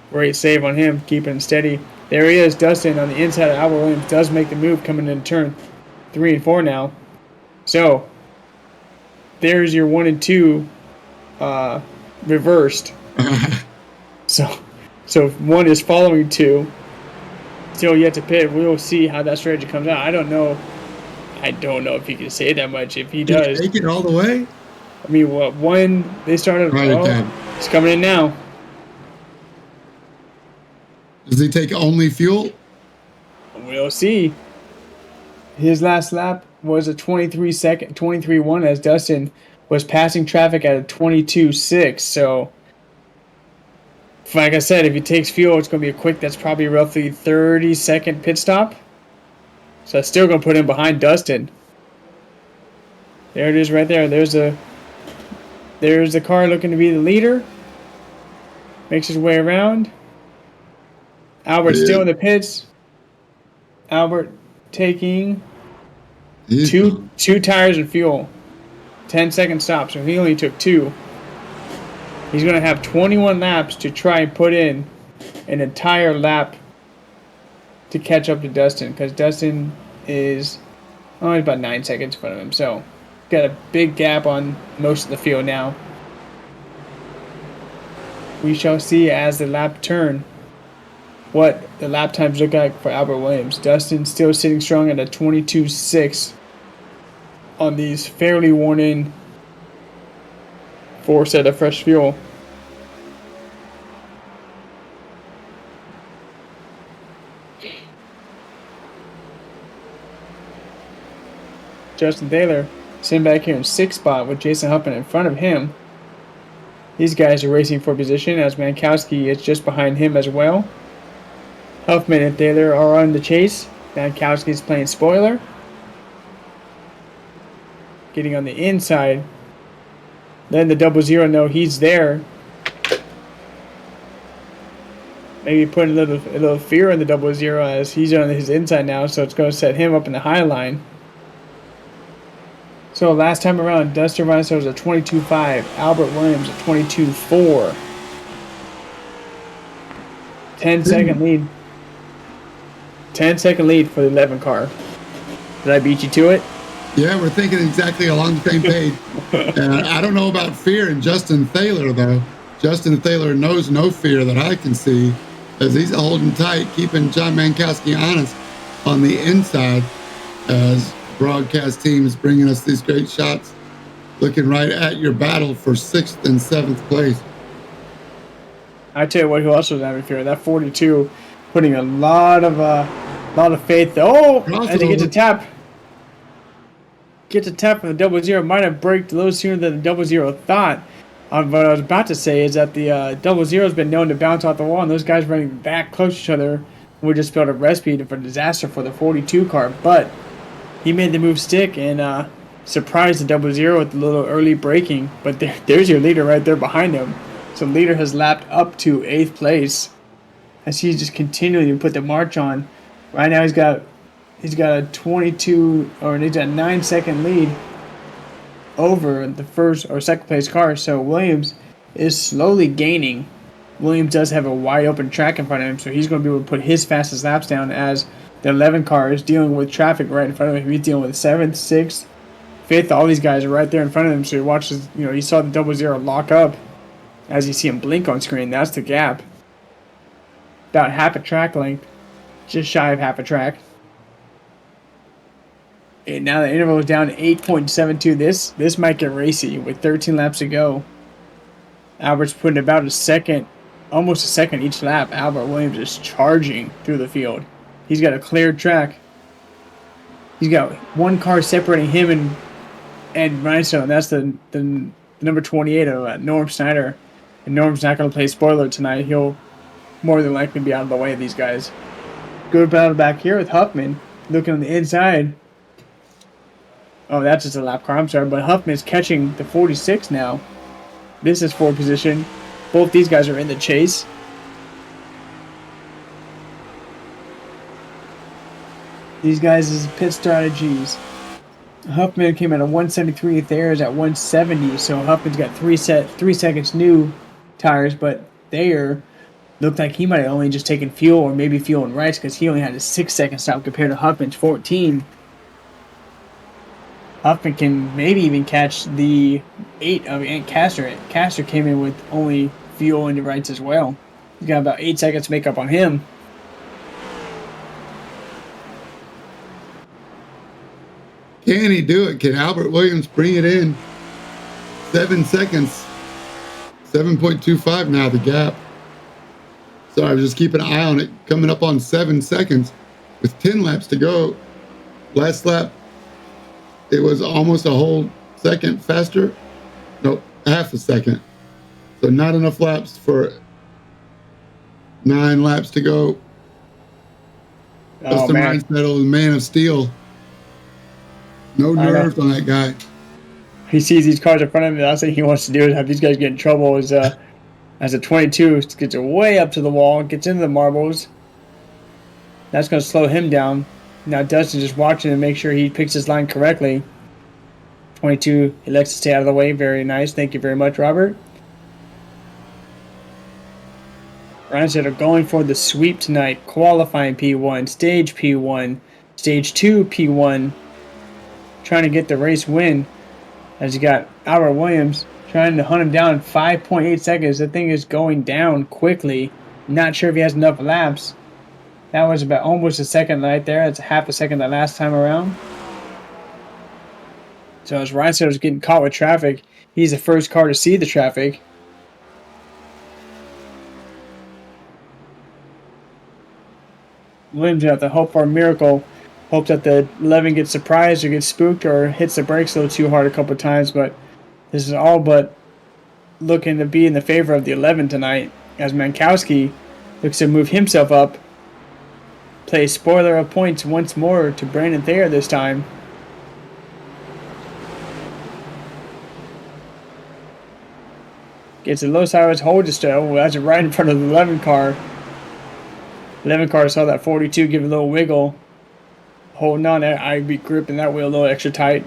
Great save on him, keeping it steady. There he is, Dustin on the inside of Albert Williams. Does make the move coming into turn 3 and 4 now. So, there's your 1 and 2 reversed. So 1 is following 2. Still yet to pit. We'll see how that strategy comes out. I don't know if he can say that much. If he does, take it all the way. I mean, what 1? They started. It's coming in now. Does he take only fuel? We'll see. His last lap was a 23-1 as Dustin was passing traffic at a 22.6. So, like I said, if he takes fuel, it's going to be a quick. That's probably roughly 30-second pit stop. So that's still going to put him behind Dustin. There it is right there. There's the car looking to be the leader. Makes his way around. Albert's still in the pits. Albert taking two tires and fuel. 10-second stop, so he only took 2. He's going to have 21 laps to try and put in an entire lap to catch up to Dustin, because Dustin is only about 9 seconds in front of him. So, got a big gap on most of the field now. We shall see as the lap turn what the lap times look like for Albert Williams. Dustin still sitting strong at a 22.6 on these fairly worn-in 4 set of fresh fuel. Justin Taylor sitting back here in 6th spot with Jason Huffman in front of him. These guys are racing for position as Mankowski is just behind him as well. Huffman and Taylor are on the chase. Mankowski is playing spoiler. Getting on the inside. Then the 00 know he's there. Maybe putting a little fear in the 00 as he's on his inside now, so it's going to set him up in the high line. So last time around, Dustin Reinsettle was a 22.5. Albert Williams a 22.4. 10-second lead. 10-second lead for the 11 car. Did I beat you to it? Yeah, we're thinking exactly along the same page. I don't know about fear in Justin Thaler, though. Justin Thaler knows no fear that I can see, as he's holding tight, keeping John Mankowski honest on the inside, as broadcast team is bringing us these great shots, looking right at your battle for 6th and 7th place. I tell you what, who else was having fear? That 42, putting a lot of faith. Oh, as he gets a tap. Gets a tap from the 00. Might have braked a little sooner than the 00 thought. What I was about to say is that the 00 has been known to bounce off the wall, and those guys running that close to each other would just build a recipe for disaster for the 42 car. But he made the move stick and surprised the 00 with a little early braking. But there's your leader right there behind him. So leader has lapped up to 8th place as he's just continuing to put the march on. Right now he's got a 22 or he's got a 9-second lead. over the first or second place car. So Williams is slowly gaining. Williams does have a wide open track in front of him, so he's going to be able to put his fastest laps down as the 11 car is dealing with traffic right in front of him. He's dealing with 7th, 6th, 5th. All these guys are right there in front of him. So he watches, he saw the 00 lock up as you see him blink on screen. That's the gap. About half a track length, just shy of half a track. And now the interval is down to 8.72. This might get racy with 13 laps to go. Albert's putting about a second, almost a second each lap. Albert Williams is charging through the field. He's got a cleared track. He's got one car separating him and Rhinestone. That's the number 28 of Norm Snyder. And Norm's not going to play spoiler tonight. He'll more than likely be out of the way of these guys. Good battle back here with Huffman. Looking on the inside. Oh, that's just a lap car. I'm sorry. But Huffman is catching the 46 now. This is 4th position. Both these guys are in the chase. These guys' pit strategies. Huffman came at a 173. Thayer's at 170. So Huffman's got 3 seconds new tires. But Thayer looked like he might have only just taken fuel or maybe fuel and rights because he only had a 6-second stop compared to Huffman's 14. Huffman can maybe even catch the 8 of Ant Castor. Castor came in with only fuel and rights as well. He's got about 8 seconds to make up on him. Can he do it? Can Albert Williams bring it in? 7 seconds. 7.25 now, the gap. So I was just keeping an eye on it. Coming up on 7 seconds with 10 laps to go. Last lap, it was almost a whole second faster. No, half a second. So not enough laps for 9 laps to go. Dustin Reinsettle, the man of steel. No nerves on that guy. He sees these cars in front of him. The last thing he wants to do is have these guys get in trouble. As a 22 gets way up to the wall, gets into the marbles. That's going to slow him down. Now Dustin's just watching to make sure he picks his line correctly. 22 elects to stay out of the way. Very nice. Thank you very much, Robert. Rhinestone are going for the sweep tonight. Qualifying P1, stage P1, stage 2 P1. Trying to get the race win. As you got Albert Williams trying to hunt him down in 5.8 seconds. The thing is going down quickly. Not sure if he has enough laps. That was about almost a second right there. That's half a second the last time around. So as Rhinestone was getting caught with traffic, he's the first car to see the traffic. Williams have to hope for a miracle. Hope that the 11 gets surprised or gets spooked or hits the brakes a little too hard a couple of times. But this is all but looking to be in the favor of the 11 tonight. As Mankowski looks to move himself up. Play spoiler of points once more to Brandon Thayer this time. Gets a low sideways hold to stow. That's right in front of the 11 car. 11 car saw that 42 give a little wiggle. Holding on, I'd be gripping that wheel a little extra tight.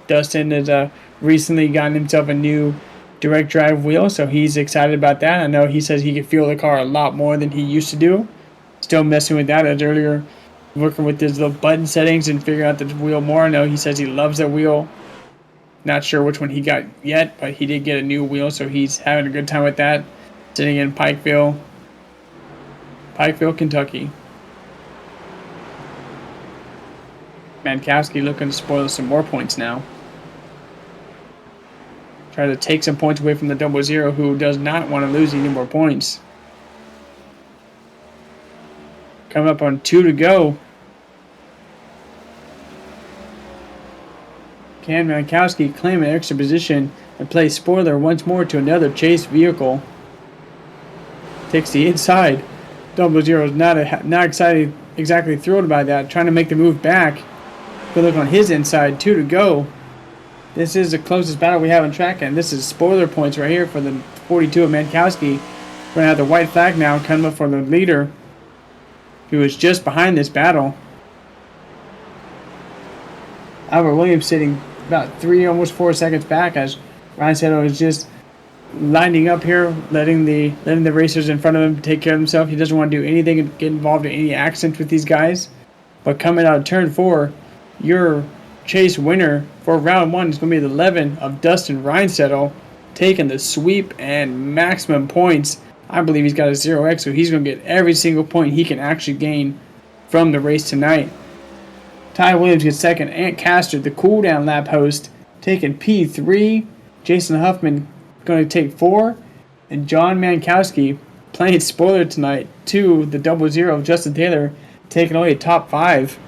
Dustin has recently gotten himself a new direct drive wheel, so he's excited about that. I know he says he can feel the car a lot more than he used to do. Still messing with that as earlier, working with his little button settings and figuring out the wheel more. I know he says he loves that wheel. Not sure which one he got yet, but he did get a new wheel, so he's having a good time with that. Sitting in Pikeville, Kentucky. Mankowski looking to spoil some more points now. Try to take some points away from the 00, who does not want to lose any more points. Coming up on 2 to go. Can Mankowski claim an extra position and play spoiler once more to another chase vehicle? Takes the inside. 00 is not exactly thrilled about that. Trying to make the move back. Good look on his inside. 2 to go. This is the closest battle we have on track, and this is spoiler points right here for the 42 of Mankowski. We're going to have the white flag now coming up for the leader, who is just behind this battle. Albert Williams sitting about 3, almost 4 seconds back as Ryan Settle is just lining up here, letting the racers in front of him take care of himself. He doesn't want to do anything and get involved in any accidents with these guys. But coming out of turn 4, your chase winner for round 1 is going to be the 11 of Dustin Reinsettle, taking the sweep and maximum points. I believe he's got a 0x, so he's going to get every single point he can actually gain from the race tonight. Ty Williams gets second. Ant Castor, the cool down lap host, taking P3. Jason Huffman going to take 4. And John Mankowski playing spoiler tonight, 2. The 00 of Justin Taylor taking away top 5.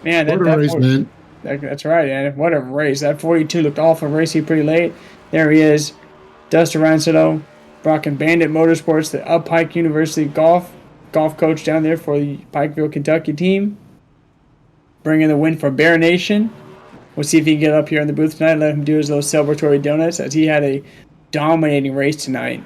Man, What a race, man. That's right, man. What a race. That 42 looked awful racing pretty late. There he is. Dustin Rancetto, rocking Bandit Motorsports, the Up Pike University golf coach down there for the Pikeville, Kentucky team. Bringing the win for Bear Nation. We'll see if he can get up here in the booth tonight and let him do his little celebratory donuts, as he had a dominating race tonight.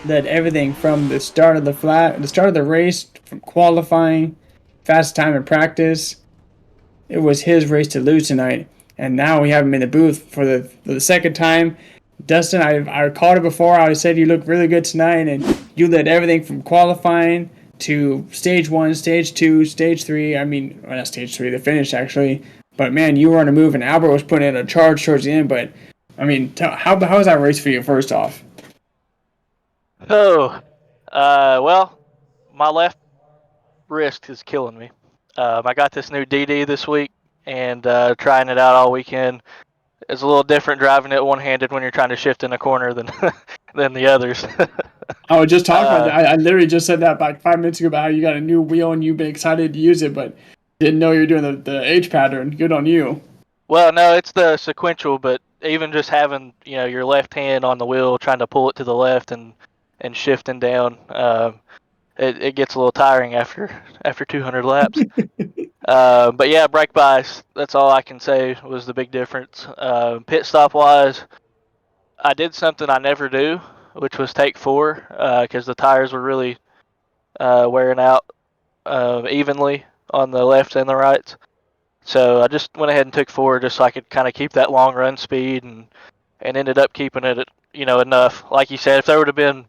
Led everything from the start of the race, from qualifying, fast time in practice. It was his race to lose tonight, and now we have him in the booth for the second time. Dustin, I called it before. I said you look really good tonight, and you led everything from qualifying to stage 1, stage 2, stage 3. I mean, well, not stage 3, the finish actually. But man, you were on a move, and Albert was putting in a charge towards the end. But I mean, how was that race for you? First off. Oh, well, my left wrist is killing me. I got this new DD this week, and trying it out all weekend. It's a little different driving it one-handed when you're trying to shift in a corner than than the others. I was just talking about that. I literally just said that like 5 minutes ago about how you got a new wheel and you've been excited to use it, but didn't know you're doing the H pattern. Good on you. Well, no, it's the sequential, but even just having your left hand on the wheel, trying to pull it to the left and shifting down, it gets a little tiring after 200 laps. But yeah, brake bias. That's all I can say was the big difference. Pit stop wise, I did something I never do, which was take 4 because the tires were really wearing out evenly on the left and the right. So I just went ahead and took 4 just so I could kind of keep that long run speed, and ended up keeping it at enough. Like you said, if there would have been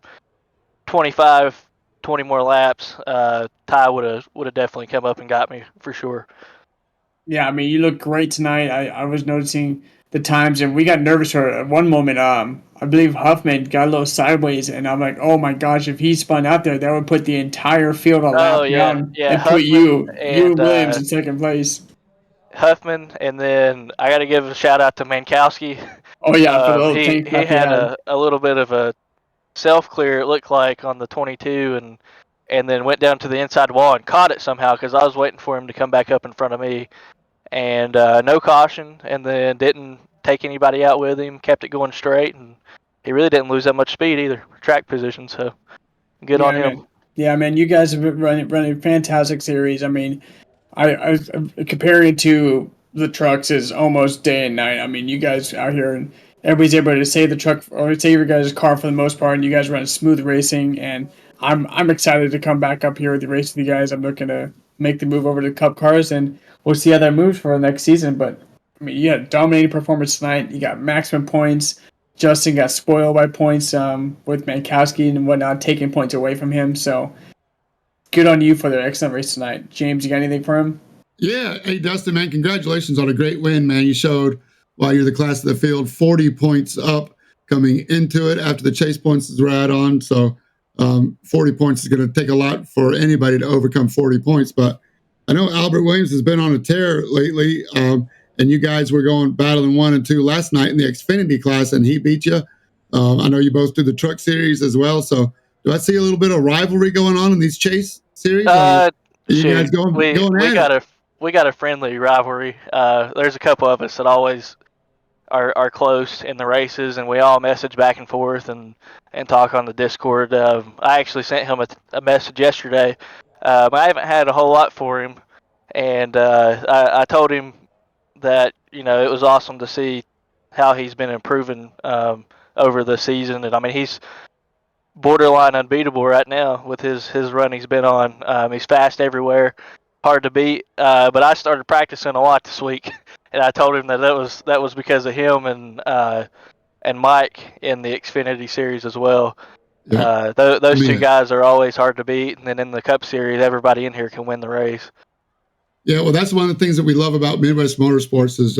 25, 20 more laps, Ty would have definitely come up and got me for sure. Yeah, I mean, you look great tonight. I was noticing the times, and we got nervous for at one moment. I believe Huffman got a little sideways, and I'm like, oh my gosh, if he spun out there, that would put the entire field a Oh lap yeah, down yeah. and put Huffman you and Williams in second place. and then I got to give a shout out to Mankowski. Oh yeah, for the little He tank lap he had had. a little bit of a self clear, it looked like, on the 22, and then went down to the inside wall and caught it somehow because I was waiting for him to come back up in front of me, and no caution, and then didn't take anybody out with him, kept it going straight, and he really didn't lose that much speed either, track position, so good on Yeah, him. man. Yeah, man. You guys have been running a fantastic series. I mean, I comparing it to the trucks is almost day and night. I mean, you guys out here and everybody's able to save the truck or save your guys' car for the most part, and you guys run smooth racing. And I'm excited to come back up here with the race with you guys. I'm looking to make the move over to Cup cars, and we'll see how that moves for the next season. But I mean, you had a dominating performance tonight. You got maximum points. Justin got spoiled by points with Mankowski and whatnot, taking points away from him. So good on you for the excellent race tonight. James, you got anything for him? Yeah. Hey, Dustin, man, congratulations on a great win, man. You showed while you're the class of the field, 40 points up coming into it after the chase points were add on. So 40 points is going to take a lot for anybody to overcome 40 points. But I know Albert Williams has been on a tear lately. And you guys were going battling 1 and 2 last night in the Xfinity class, and he beat you. I know you both do the truck series as well. So do I see a little bit of rivalry going on in these chase series? You guys going at it? We got a friendly rivalry. There's a couple of us that always are close in the races, and we all message back and forth and talk on the Discord. I actually sent him a message yesterday. I haven't had a whole lot for him, and I told him that it was awesome to see how he's been improving over the season. And I mean, borderline unbeatable right now with his run he's been on. He's fast everywhere, hard to beat. But I started practicing a lot this week, and I told him that was because of him and Mike in the Xfinity series as well. Yeah. Those two guys are always hard to beat, and then in the Cup series, everybody in here can win the race. Yeah, well, that's one of the things that we love about Midwest Motorsports is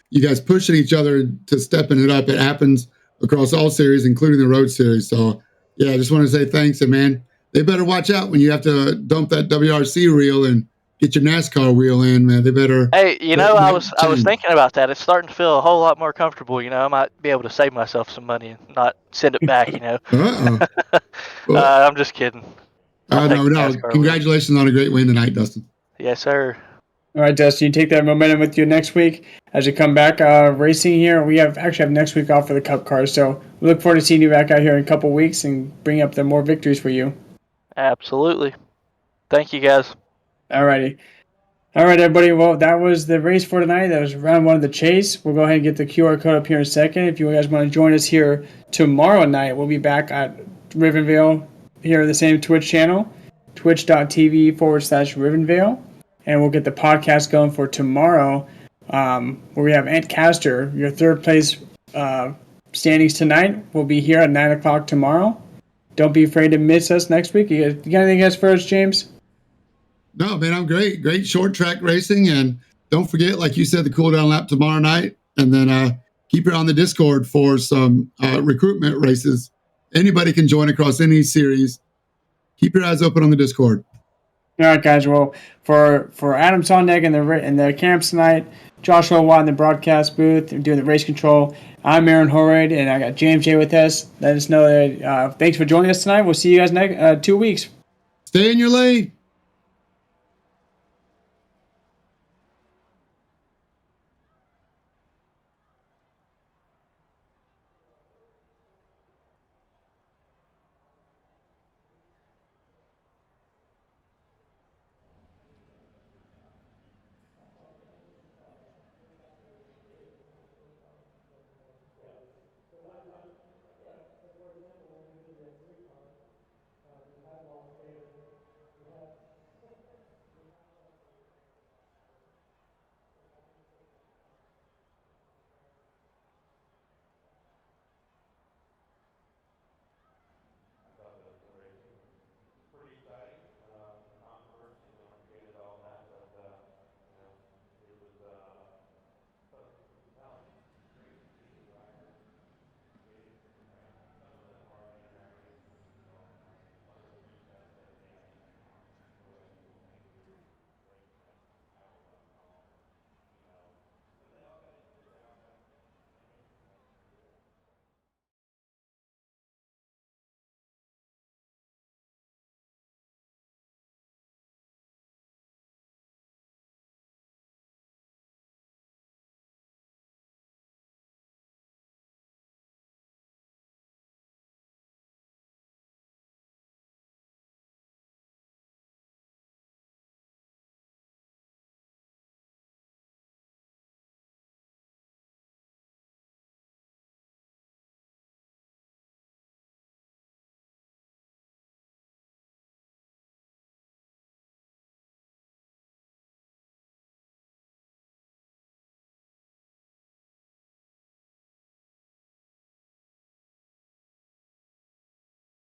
you guys pushing each other to stepping it up. It happens across all series, including the road series. So, yeah, I just want to say thanks. And, man, they better watch out when you have to dump that WRC reel and get your NASCAR wheel in, man. They better. Hey, I was thinking about that. It's starting to feel a whole lot more comfortable. I might be able to save myself some money and not send it back. Uh-oh. I'm just kidding. No. Congratulations on a great win tonight, Dustin. Yes, sir. All right, Dustin, you take that momentum with you next week as you come back racing here. We have next week off for the Cup cars, so we look forward to seeing you back out here in a couple weeks and bring up the more victories for you. Absolutely. Thank you, guys. All righty. All right, everybody. Well, that was the race for tonight. That was round one of the chase. We'll go ahead and get the QR code up here in a second. If you guys want to join us here tomorrow night, we'll be back at Rivenvale here on the same Twitch channel, twitch.tv/Rivenvale. And we'll get the podcast going for tomorrow, where we have Ant Caster. Your third place standings tonight will be here at 9 o'clock tomorrow. Don't be afraid to miss us next week. You got anything else for us, James? No, man, I'm great. Great short track racing. And don't forget, like you said, the cool down lap tomorrow night. And then keep it on the Discord for some recruitment races. Anybody can join across any series. Keep your eyes open on the Discord. All right, guys. Well, for Adam Sondag in the camps tonight, Joshua Watt in the broadcast booth doing the race control, I'm Aaron Horrid, and I got James J with us. Let us know that thanks for joining us tonight. We'll see you guys next 2 weeks. Stay in your lane.